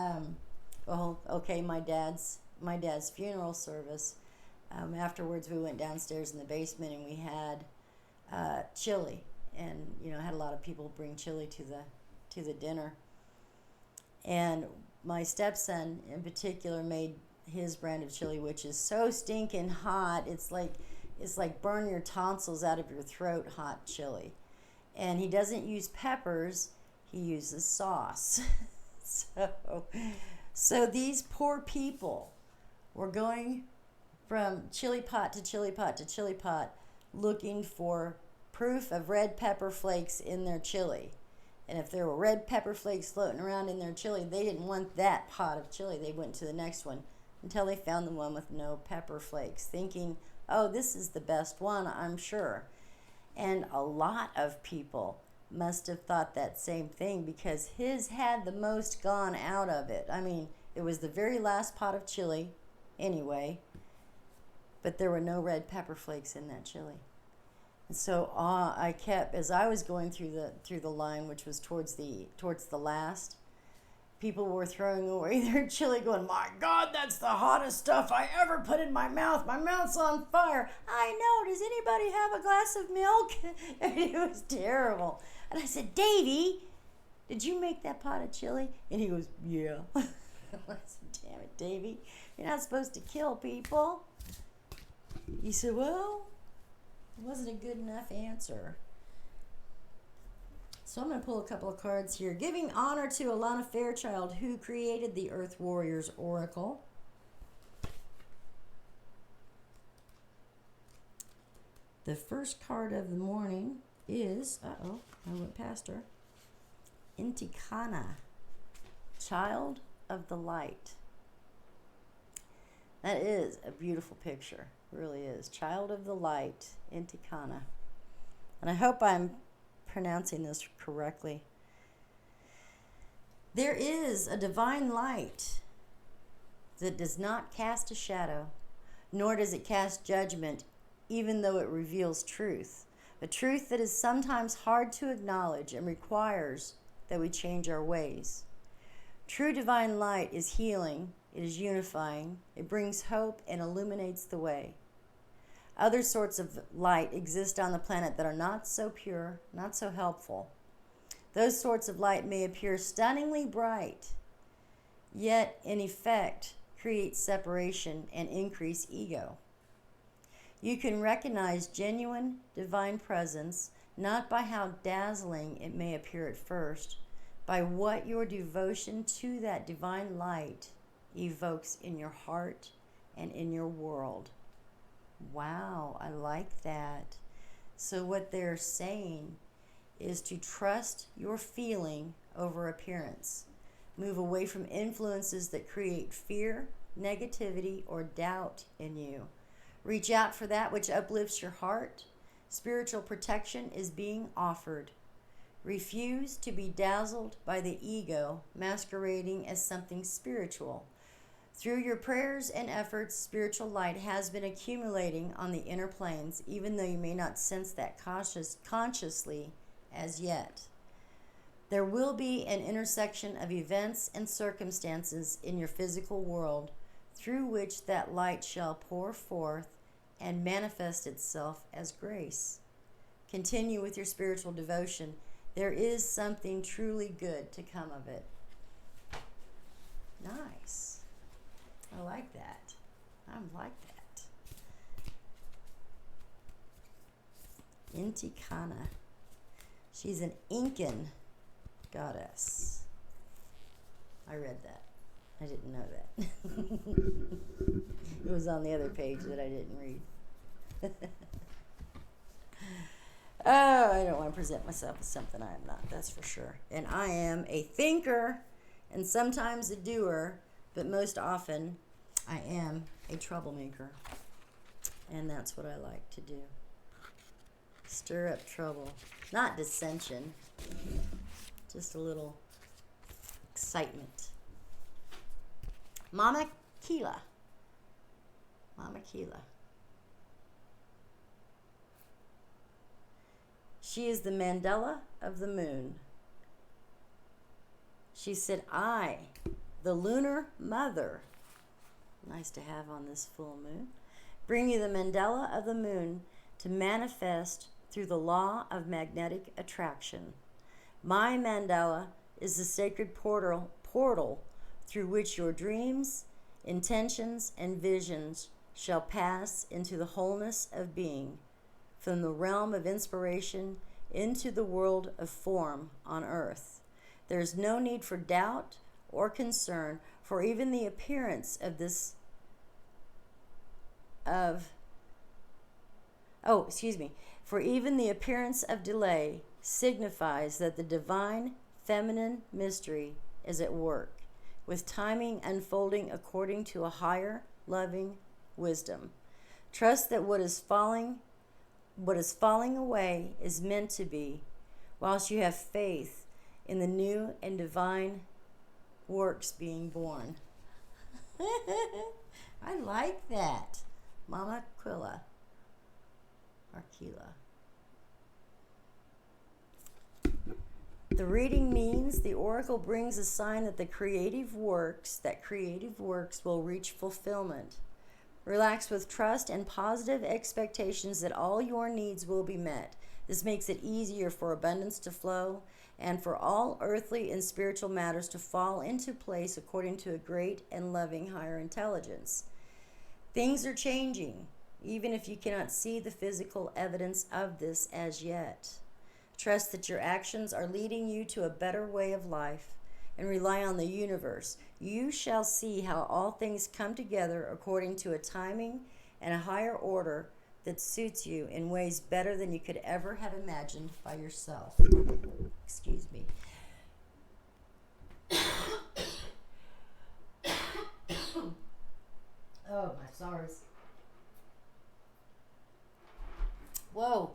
my dad's funeral service. Afterwards, we went downstairs in the basement and we had chili, and had a lot of people bring chili to the dinner. And my stepson in particular made his brand of chili, which is so stinking hot. It's like burn your tonsils out of your throat hot chili. And he doesn't use peppers, he uses sauce. So these poor people were going from chili pot to chili pot to chili pot looking for proof of red pepper flakes in their chili. And if there were red pepper flakes floating around in their chili, they didn't want that pot of chili. They went to the next one until they found the one with no pepper flakes, thinking, oh, this is the best one, I'm sure. And a lot of people must have thought that same thing, because his had the most gone out of it. I mean, it was the very last pot of chili anyway, but there were no red pepper flakes in that chili. And so I kept, as I was going through the line, which was towards the last, people were throwing away their chili going, my God, that's the hottest stuff I ever put in my mouth. My mouth's on fire. I know. Does anybody have a glass of milk? And it was terrible. And I said, Davey, did you make that pot of chili? And he goes, yeah. I said, damn it, Davey. You're not supposed to kill people. He said, well, it wasn't a good enough answer. So I'm going to pull a couple of cards here. Giving honor to Alana Fairchild, who created the Earth Warriors Oracle. The first card of the morning is, I went past her, Intikana, Child of the Light. That is a beautiful picture. It really is. Child of the Light, Intikana. And I hope I'm pronouncing this correctly. There is a divine light that does not cast a shadow, nor does it cast judgment, even though it reveals truth. A truth that is sometimes hard to acknowledge and requires that we change our ways. True divine light is healing, it is unifying, it brings hope and illuminates the way. Other sorts of light exist on the planet that are not so pure, not so helpful. Those sorts of light may appear stunningly bright, yet in effect create separation and increase ego. You can recognize genuine divine presence not by how dazzling it may appear at first, by what your devotion to that divine light evokes in your heart and in your world. Wow, I like that. So what they're saying is to trust your feeling over appearance. Move away from influences that create fear, negativity, or doubt in you. Reach out for that which uplifts your heart. Spiritual protection is being offered. Refuse to be dazzled by the ego masquerading as something spiritual. Through your prayers and efforts, spiritual light has been accumulating on the inner planes, even though you may not sense that consciously as yet. There will be an intersection of events and circumstances in your physical world through which that light shall pour forth and manifest itself as grace. Continue with your spiritual devotion. There is something truly good to come of it. Nice. I like that. I like that. Intikana. She's an Incan goddess. I read that. I didn't know that. It was on the other page that I didn't read. Oh, I don't want to present myself as something I am not, that's for sure. And I am a thinker and sometimes a doer, but most often I am a troublemaker, and that's what I like to do. Stir up trouble. Not dissension, just a little excitement. Mama Keela. Mama Keela. She is the Mandela of the moon. She said, I, the lunar mother, nice to have on this full moon, bring you the Mandela of the moon to manifest through the law of magnetic attraction. My Mandela is the sacred portal through which your dreams, intentions, and visions shall pass into the wholeness of being, from the realm of inspiration into the world of form on earth. There is no need for doubt or concern, for even the appearance of for even the appearance of delay signifies that the divine feminine mystery is at work, with timing unfolding according to a higher, loving wisdom. Trust that what is falling away is meant to be, whilst you have faith in the new and divine works being born. I like that. Mama Quilla. Arquila. The reading means the oracle brings a sign that creative works will reach fulfillment. Relax with trust and positive expectations that all your needs will be met. This makes it easier for abundance to flow and for all earthly and spiritual matters to fall into place according to a great and loving higher intelligence. Things are changing, even if you cannot see the physical evidence of this as yet. Trust that your actions are leading you to a better way of life and rely on the universe. You shall see how all things come together according to a timing and a higher order that suits you in ways better than you could ever have imagined by yourself. Excuse me. Oh, my SARS. Whoa.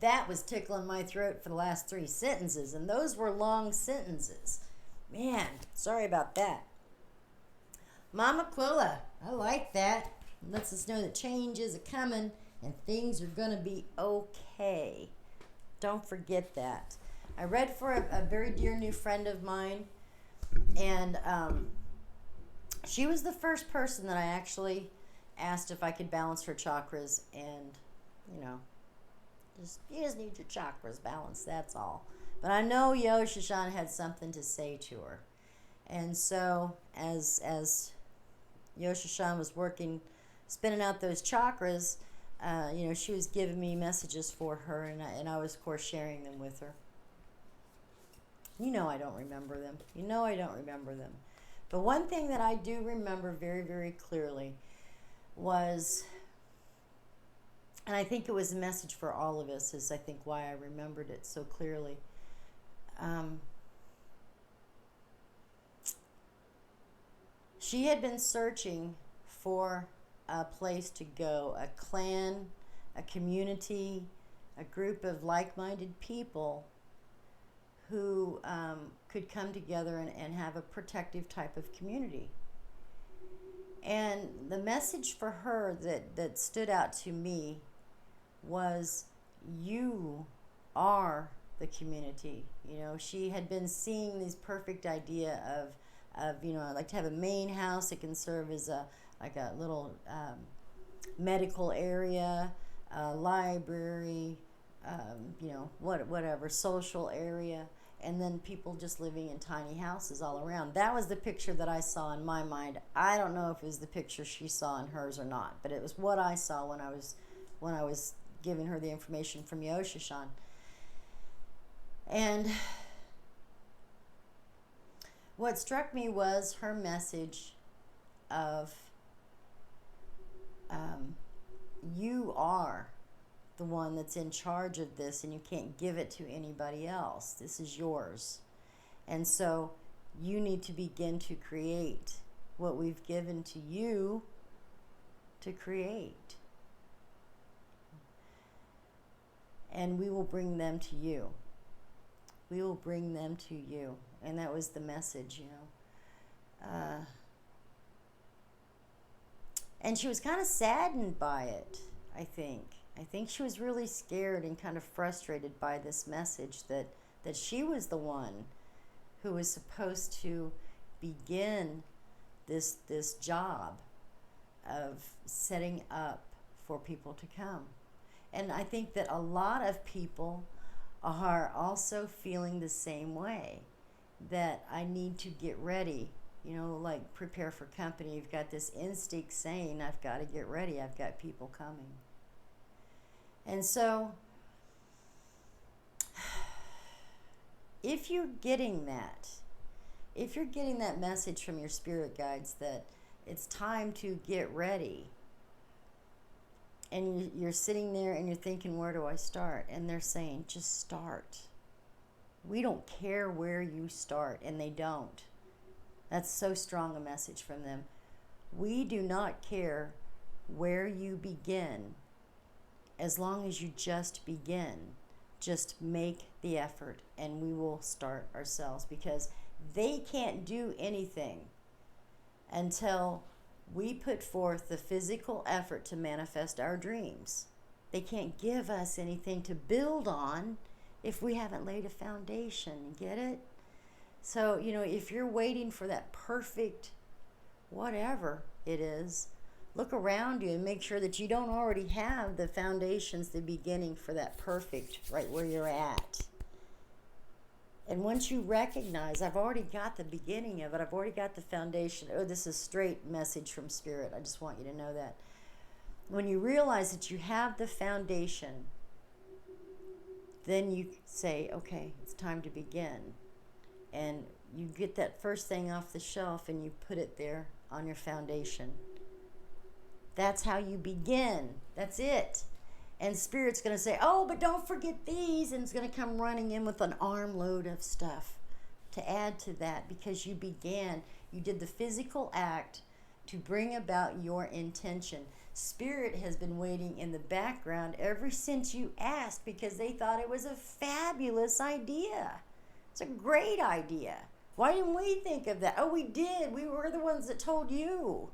That was tickling my throat for the last 3 sentences, and those were long sentences. Man, sorry about that. Mama Quilla, I like that. It lets us know that change is a-coming and things are going to be okay. Don't forget that. I read for a very dear new friend of mine, and she was the first person that I actually asked if I could balance her chakras, and, you know, you just need your chakras balanced, that's all. But I know Yoshashan had something to say to her. And so as Yoshashan was working, spinning out those chakras, she was giving me messages for her, and I was, of course, sharing them with her. You know I don't remember them. But one thing that I do remember very, very clearly was, and I think it was a message for all of us, is I think why I remembered it so clearly. She had been searching for a place to go, a clan, a community, a group of like-minded people who could come together and have a protective type of community. And the message for her that stood out to me was, you are the community. She had been seeing this perfect idea of I'd like to have a main house that can serve as a little medical area, a library, whatever, social area, and then people just living in tiny houses all around. That was the picture that I saw in my mind. I don't know if it was the picture she saw in hers or not, but it was what I saw when I was giving her the information from Yoshashan. And what struck me was her message of, you are the one that's in charge of this, and you can't give it to anybody else. This is yours. And so you need to begin to create what we've given to you to create. And we will bring them to you. We will bring them to you. And that was the message, and she was kind of saddened by it, I think. I think she was really scared and kind of frustrated by this message that she was the one who was supposed to begin this job of setting up for people to come. And I think that a lot of people are also feeling the same way, that I need to get ready, like prepare for company. You've got this instinct saying, I've got to get ready, I've got people coming. And so, if you're getting that message from your spirit guides that it's time to get ready, and you're sitting there and you're thinking, where do I start? And they're saying, just start. We don't care where you start, and they don't. That's so strong a message from them. We do not care where you begin, as long as you just begin. Just make the effort, and we will start ourselves, because they can't do anything until we put forth the physical effort to manifest our dreams. They can't give us anything to build on if we haven't laid a foundation. Get it? So, if you're waiting for that perfect whatever it is, look around you and make sure that you don't already have the foundations, the beginning for that perfect right where you're at. And once you recognize, I've already got the beginning of it, I've already got the foundation. Oh, this is straight message from Spirit. I just want you to know that. When you realize that you have the foundation, then you say, okay, it's time to begin. And you get that first thing off the shelf and you put it there on your foundation. That's how you begin. That's it. And Spirit's going to say, oh, but don't forget these. And it's going to come running in with an armload of stuff to add to that, because you began. You did the physical act to bring about your intention. Spirit has been waiting in the background ever since you asked, because they thought it was a fabulous idea. It's a great idea. Why didn't we think of that? Oh, we did. We were the ones that told you.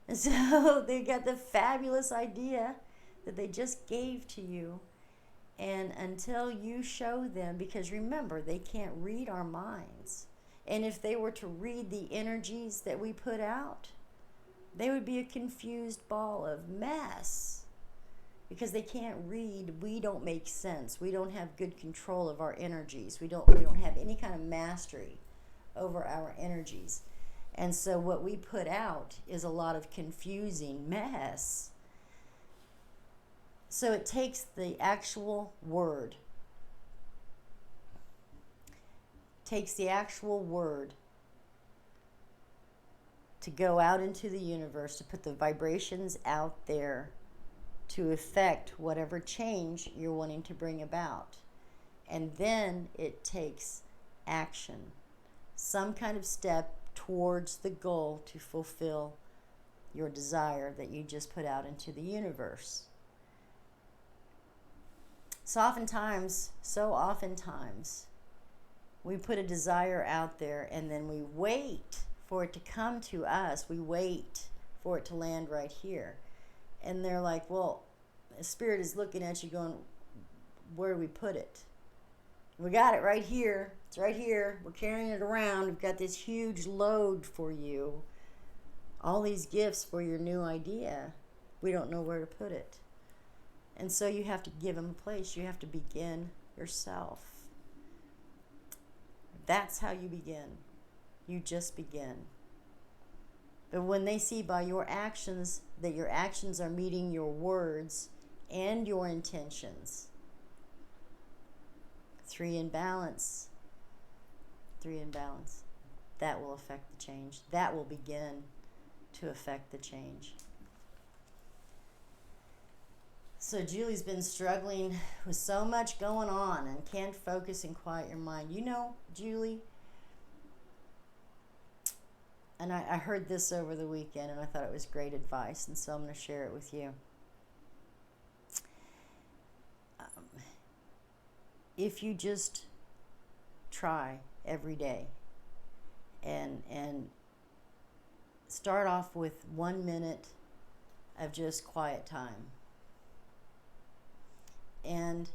And so they got the fabulous idea that they just gave to you. And until you show them, because remember, they can't read our minds. And if they were to read the energies that we put out, they would be a confused ball of mess. Because they can't read, we don't make sense. We don't have good control of our energies. We don't have any kind of mastery over our energies. And so what we put out is a lot of confusing mess. So it takes the actual word. To go out into the universe, to put the vibrations out there, to affect whatever change you're wanting to bring about. And then it takes action, some kind of step towards the goal to fulfill your desire that you just put out into the universe. So oftentimes, we put a desire out there and then we wait for it to come to us. We wait for it to land right here. And they're like, well, the Spirit is looking at you going, where do we put it? We got it right here. It's right here. We're carrying it around. We've got this huge load for you. All these gifts for your new idea. We don't know where to put it. And so you have to give them a place. You have to begin yourself. That's how you begin. You just begin. But when they see by your actions that your actions are meeting your words and your intentions, 3 in balance, that will affect the change. That will begin to affect the change. So Julie's been struggling with so much going on and can't focus and quiet your mind. You know, Julie, and I heard this over the weekend, and I thought it was great advice, and so I'm going to share it with you. If you just try every day and start off with 1 minute of just quiet time, and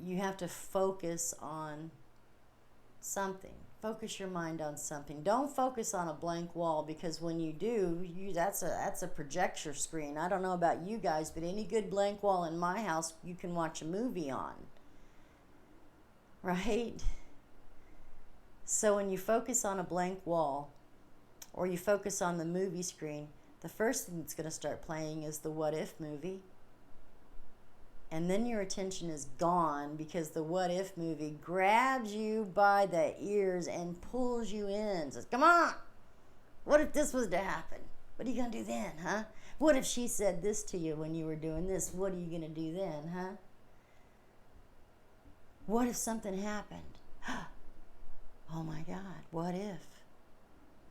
you have to focus on something. Focus your mind on something. Don't focus on a blank wall, because when you do, that's a projector screen. I don't know about you guys, but any good blank wall in my house you can watch a movie on. Right? So when you focus on a blank wall, or you focus on the movie screen, the first thing that's going to start playing is the what if movie. And then your attention is gone, because the what if movie grabs you by the ears and pulls you in. Says, come on, what if this was to happen? What are you going to do then, huh? What if she said this to you when you were doing this? What are you going to do then, huh? What if something happened? Oh my God, what if?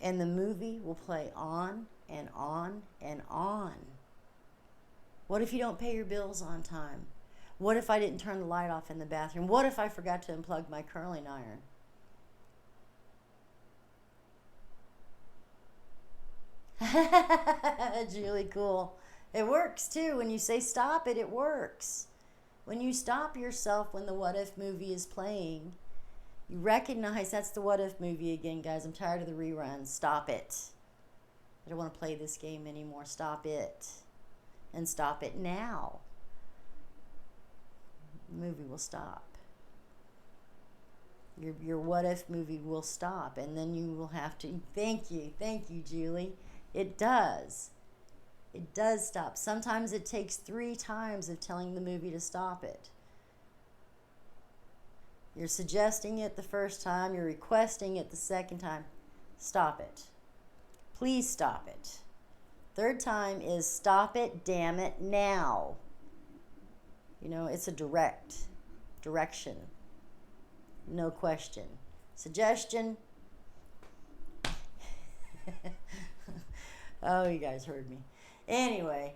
And the movie will play on and on and on. What if you don't pay your bills on time? What if I didn't turn the light off in the bathroom? What if I forgot to unplug my curling iron? That's really cool. It works too. When you say stop it, it works. When you stop yourself when the what if movie is playing, you recognize that's the what if movie again, guys. I'm tired of the reruns. Stop it. I don't want to play this game anymore. Stop it. And stop it now. The movie will stop. Your what if movie will stop, and then you will have to, thank you, Julie. It does stop. Sometimes it takes 3 times of telling the movie to stop it. You're suggesting it the first time, you're requesting it the second time. Stop it. Please stop it. 3rd time is stop it, damn it, now. You know, it's a direction. No question. Suggestion. Oh, you guys heard me. Anyway,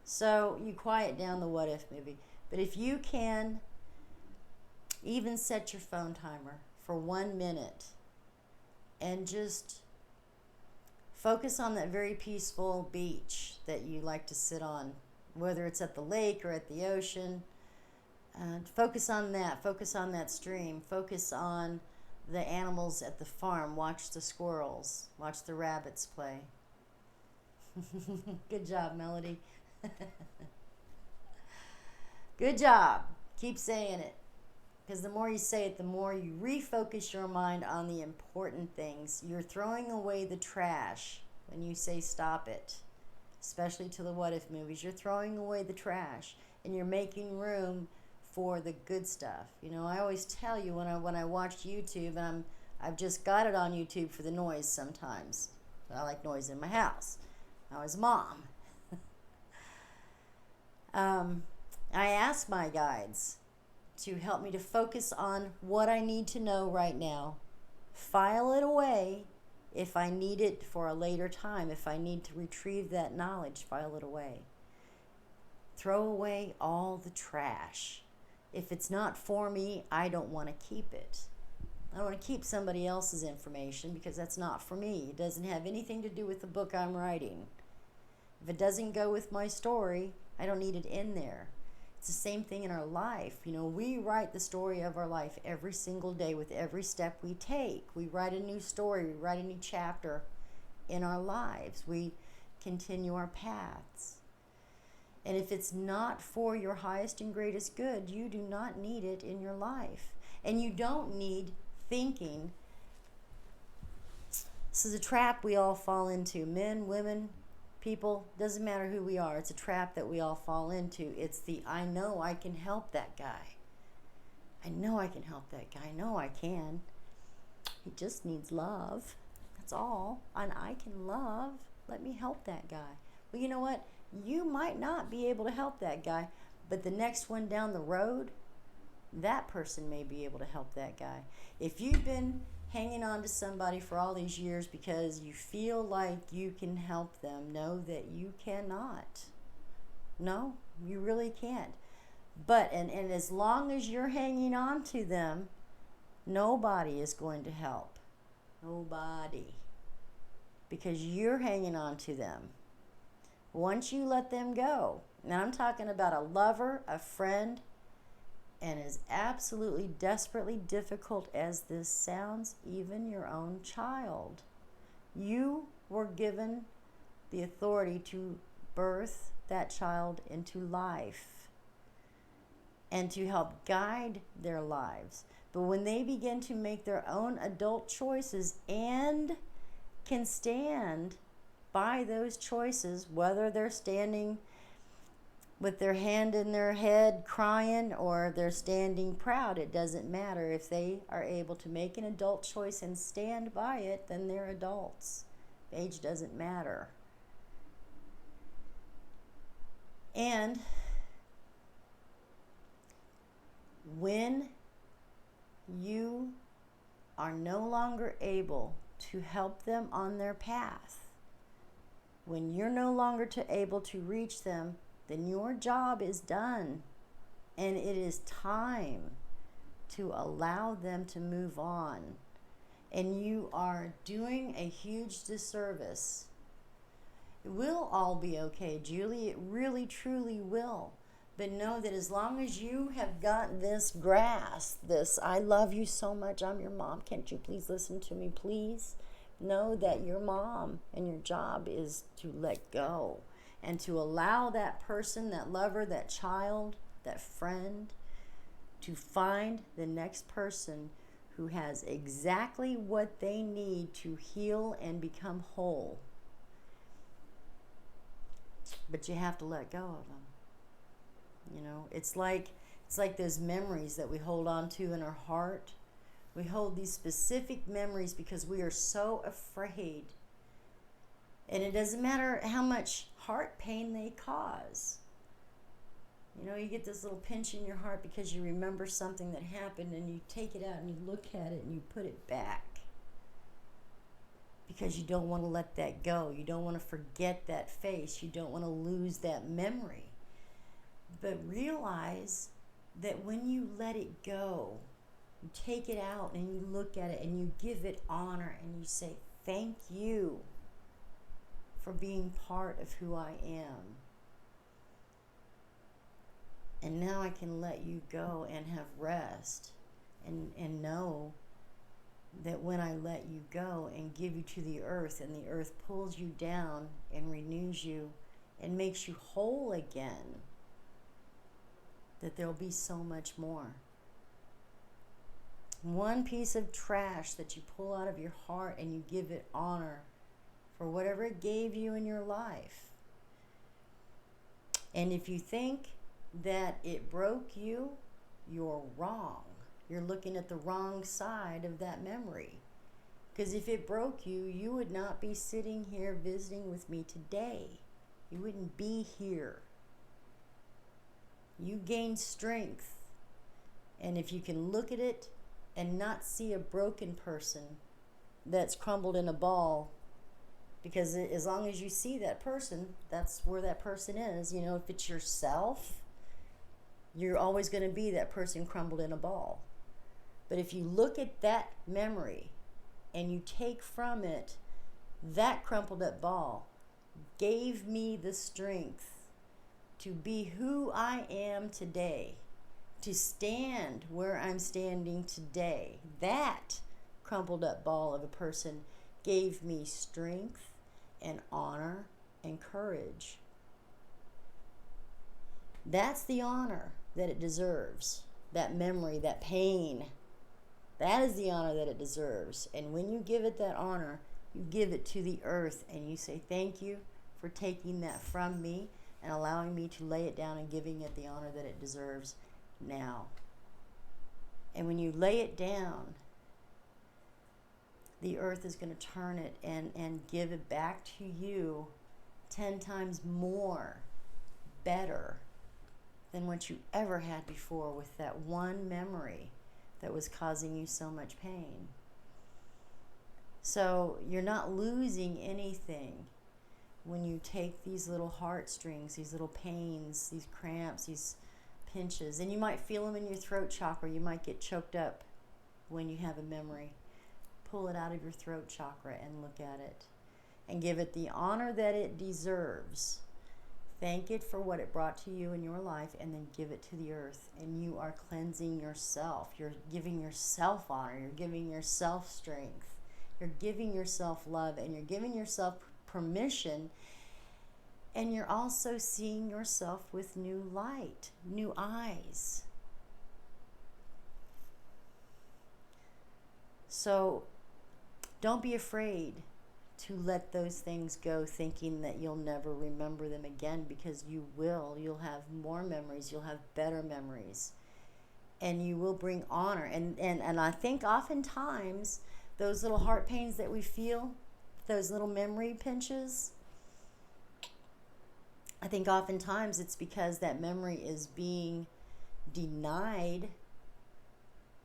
so you quiet down the what if movie. But if you can even set your phone timer for 1 minute and just focus on that very peaceful beach that you like to sit on, whether it's at the lake or at the ocean, focus on that. Focus on that stream. Focus on the animals at the farm. Watch the squirrels. Watch the rabbits play. Good job, Melody. Good job. Keep saying it. Because the more you say it, the more you refocus your mind on the important things. You're throwing away the trash when you say stop it. Especially to the what if movies. You're throwing away the trash. And you're making room for the good stuff. You know, I always tell you when I watch YouTube, and I've just got it on YouTube for the noise sometimes. I like noise in my house. I was a mom. I ask my guides to help me to focus on what I need to know right now. File it away if I need it for a later time. If I need to retrieve that knowledge, file it away. Throw away all the trash. If it's not for me, I don't want to keep it. I don't want to keep somebody else's information because that's not for me. It doesn't have anything to do with the book I'm writing. If it doesn't go with my story, I don't need it in there. It's the same thing in our life. You know, we write the story of our life every single day with every step we take. We write a new story. We write a new chapter in our lives. We continue our paths. And if it's not for your highest and greatest good, you do not need it in your life. And you don't need thinking. This is a trap we all fall into. Men, women, people, doesn't matter who we are. It's a trap that we all fall into. It's the, I know I can help that guy. I know I can help that guy. I know I can. He just needs love. That's all. And I can love. Let me help that guy. Well, you know what? You might not be able to help that guy, but the next one down the road, that person may be able to help that guy. If you've been hanging on to somebody for all these years because you feel like you can help them, know that you cannot. No, you really can't. But, and as long as you're hanging on to them, nobody is going to help. Nobody. Because you're hanging on to them. Once you let them go, now I'm talking about a lover, a friend, and as absolutely desperately difficult as this sounds, even your own child. You were given the authority to birth that child into life and to help guide their lives. But when they begin to make their own adult choices and can stand by those choices, whether they're standing with their hand in their head crying or they're standing proud, it doesn't matter. If they are able to make an adult choice and stand by it, then they're adults. Age doesn't matter. And when you are no longer able to help them on their path, when you're no longer able to reach them, then your job is done. And it is time to allow them to move on. And you are doing a huge disservice. It will all be okay, Julie. It really, truly will. But know that as long as you have got this grasp, this, I love you so much, I'm your mom, can't you please listen to me, please? Know that your mom and your job is to let go and to allow that person, that lover, that child, that friend, to find the next person who has exactly what they need to heal and become whole. But you have to let go of them. You know, it's like those memories that we hold on to in our heart. We hold these specific memories because we are so afraid. And it doesn't matter how much heart pain they cause. You know, you get this little pinch in your heart because you remember something that happened and you take it out and you look at it and you put it back. Because you don't want to let that go. You don't want to forget that face. You don't want to lose that memory. But realize that when you let it go, you take it out and you look at it and you give it honor and you say, thank you for being part of who I am. And now I can let you go and have rest and know that when I let you go and give you to the earth and the earth pulls you down and renews you and makes you whole again, that there'll be so much more. One piece of trash that you pull out of your heart and you give it honor for whatever it gave you in your life. And if you think that it broke you, you're wrong. You're looking at the wrong side of that memory. Because if it broke you, you would not be sitting here visiting with me today. You wouldn't be here. You gain strength. And if you can look at it and not see a broken person that's crumbled in a ball, because as long as you see that person, that's where that person is. You know, if it's yourself, you're always going to be that person crumbled in a ball. But if you look at that memory and you take from it, that crumpled up ball gave me the strength to be who I am today, to stand where I'm standing today. That crumpled up ball of a person gave me strength and honor and courage. That's the honor that it deserves. That memory, that pain, that is the honor that it deserves. And when you give it that honor, you give it to the earth and you say, thank you for taking that from me and allowing me to lay it down and giving it the honor that it deserves now. And when you lay it down, the earth is going to turn it and give it back to you 10 times more better than what you ever had before with that one memory that was causing you so much pain. So you're not losing anything when you take these little heartstrings, these little pains, these cramps, these pinches, and you might feel them in your throat chakra. You might get choked up when you have a memory. Pull it out of your throat chakra and look at it and give it the honor that it deserves. Thank it for what it brought to you in your life, and then give it to the earth. And you are cleansing yourself. You're giving yourself honor. You're giving yourself strength. You're giving yourself love, and you're giving yourself permission. And you're also seeing yourself with new light, new eyes. So don't be afraid to let those things go, thinking that you'll never remember them again, because you will. You'll have more memories. You'll have better memories. And you will bring honor. And I think oftentimes those little heart pains that we feel, those little memory pinches, I think oftentimes it's because that memory is being denied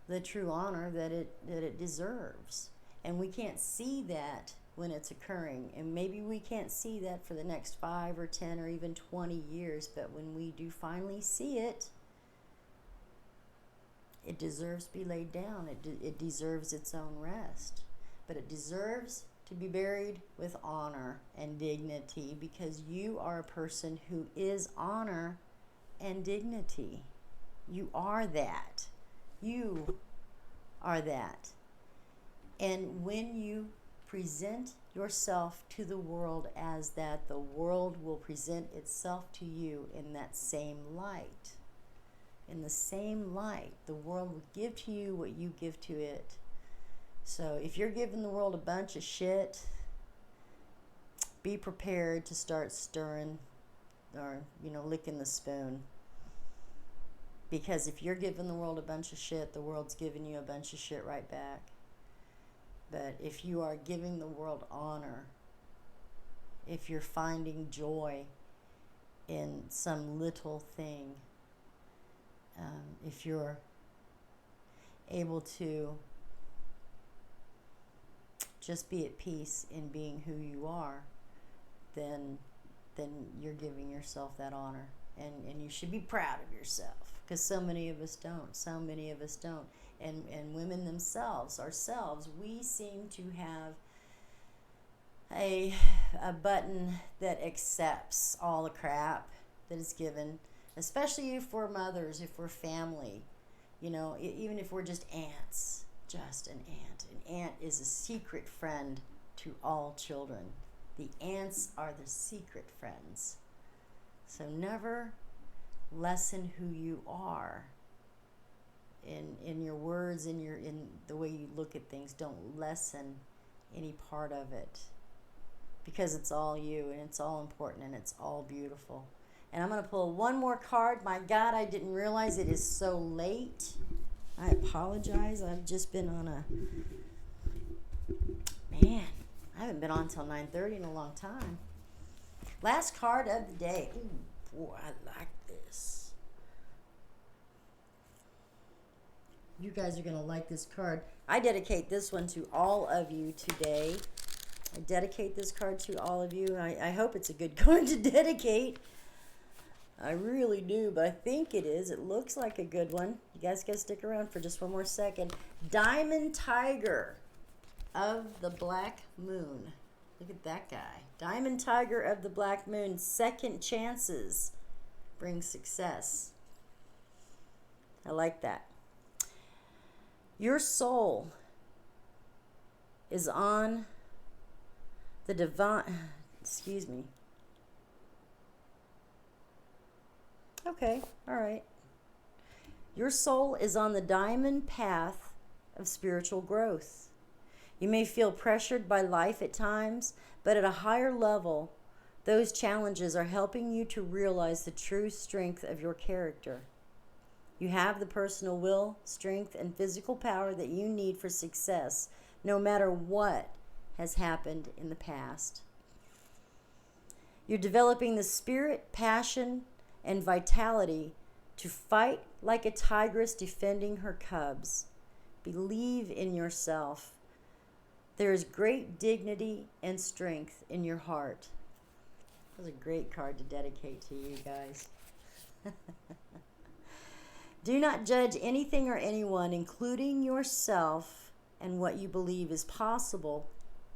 the true honor that it deserves. And we can't see that when it's occurring. And maybe we can't see that for the next 5 or 10 or even 20 years. But when we do finally see it, it deserves to be laid down. It deserves its own rest. But it deserves to be buried with honor and dignity, because you are a person who is honor and dignity. You are that. You are that. And when you present yourself to the world as that, the world will present itself to you in that same light. In the same light, the world will give to you what you give to it. So if you're giving the world a bunch of shit, be prepared to start stirring or, licking the spoon. Because if you're giving the world a bunch of shit, the world's giving you a bunch of shit right back. But if you are giving the world honor, if you're finding joy in some little thing, if you're able to just be at peace in being who you are, then you're giving yourself that honor. And you should be proud of yourself, because so many of us don't. So many of us don't. And women themselves, ourselves, we seem to have a button that accepts all the crap that is given, especially if we're mothers, if we're family, even if we're just aunts. Just an aunt. An aunt is a secret friend to all children. The aunts are the secret friends. So never lessen who you are in your words, in the way you look at things. Don't lessen any part of it, because it's all you, and it's all important, and it's all beautiful. And I'm going to pull one more card. My God, I didn't realize it is so late. I apologize. I've just been on I haven't been on till 9:30 in a long time. Last card of the day. Ooh, boy, I like this. You guys are going to like this card. I dedicate this one to all of you today. I dedicate this card to all of you. I hope it's a good card to dedicate. I really do, but I think it is. It looks like a good one. You guys got to stick around for just one more second. Diamond Tiger of the Black Moon. Look at that guy. Diamond Tiger of the Black Moon. Second chances bring success. I like that. Your soul is on the divine... Excuse me. Okay, all right. Your soul is on the diamond path of spiritual growth. You may feel pressured by life at times, but at a higher level, those challenges are helping you to realize the true strength of your character. You have the personal will, strength, and physical power that you need for success, no matter what has happened in the past. You're developing the spirit, passion, and vitality to fight like a tigress defending her cubs. Believe in yourself. There is great dignity and strength in your heart. That was a great card to dedicate to you guys. Do not judge anything or anyone, including yourself, and what you believe is possible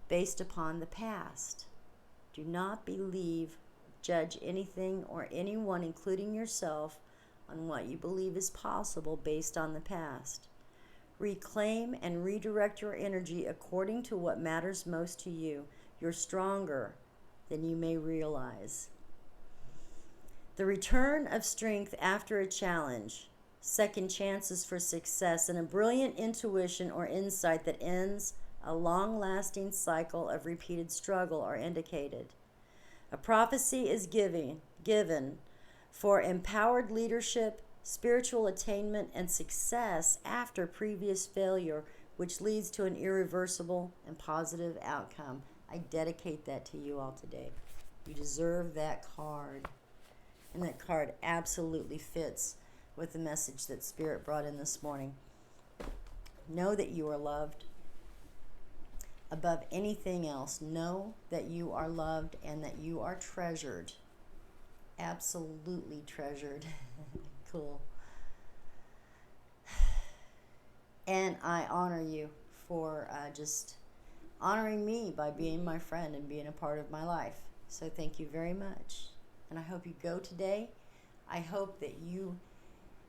based upon the past. Do not judge anything or anyone, including yourself, on what you believe is possible based on the past. Reclaim and redirect your energy according to what matters most to you. You're stronger than you may realize. The return of strength after a challenge, second chances for success, and a brilliant intuition or insight that ends a long-lasting cycle of repeated struggle are indicated. A prophecy is given for empowered leadership, spiritual attainment, and success after previous failure, which leads to an irreversible and positive outcome. I dedicate that to you all today. You deserve that card. And that card absolutely fits with the message that Spirit brought in this morning. Know that you are loved. Above anything else, know that you are loved and that you are treasured. Absolutely treasured. Cool. And I honor you for just honoring me by being my friend and being a part of my life. So thank you very much. And I hope you go today. I hope that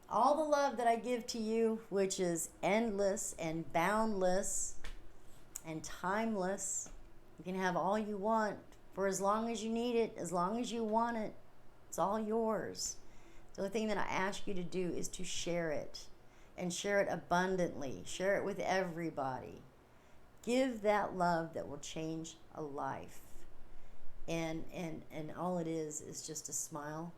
all the love that I give to you, which is endless and boundless and timeless, you can have all you want for as long as you need it, as long as you want it. It's all yours. The only thing that I ask you to do is to share it, and share it abundantly. Share it with everybody. Give that love that will change a life. And all it is just a smile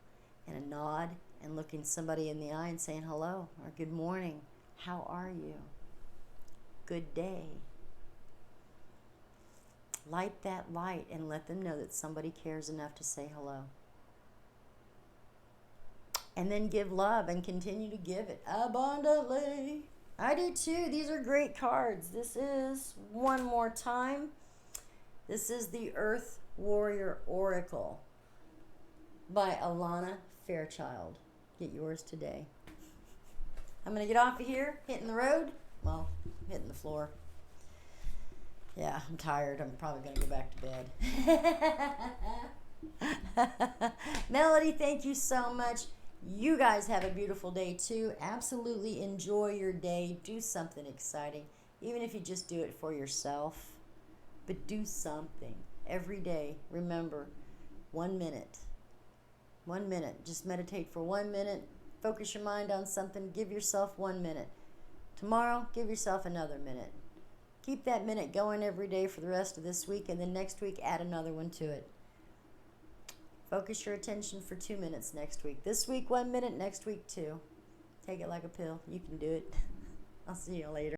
and a nod and looking somebody in the eye and saying hello or good morning. How are you? Good day. Light that light and let them know that somebody cares enough to say hello. And then give love and continue to give it abundantly. I do too. These are great cards. This is, one more time, this is the Earth Warrior Oracle by Alana Fairchild. Get yours today. I'm going to get off of here, hitting the road. Well, hitting the floor. Yeah, I'm tired. I'm probably going to go back to bed. Melody, thank you so much. You guys have a beautiful day too. Absolutely enjoy your day. Do something exciting. Even if you just do it for yourself. But do something. Every day, remember, 1 minute. 1 minute. Just meditate for 1 minute. Focus your mind on something. Give yourself 1 minute. Tomorrow, give yourself another minute. Keep that minute going every day for the rest of this week, and then next week add another one to it. Focus your attention for 2 minutes next week. This week, 1 minute. Next week, 2. Take it like a pill. You can do it. I'll see you later.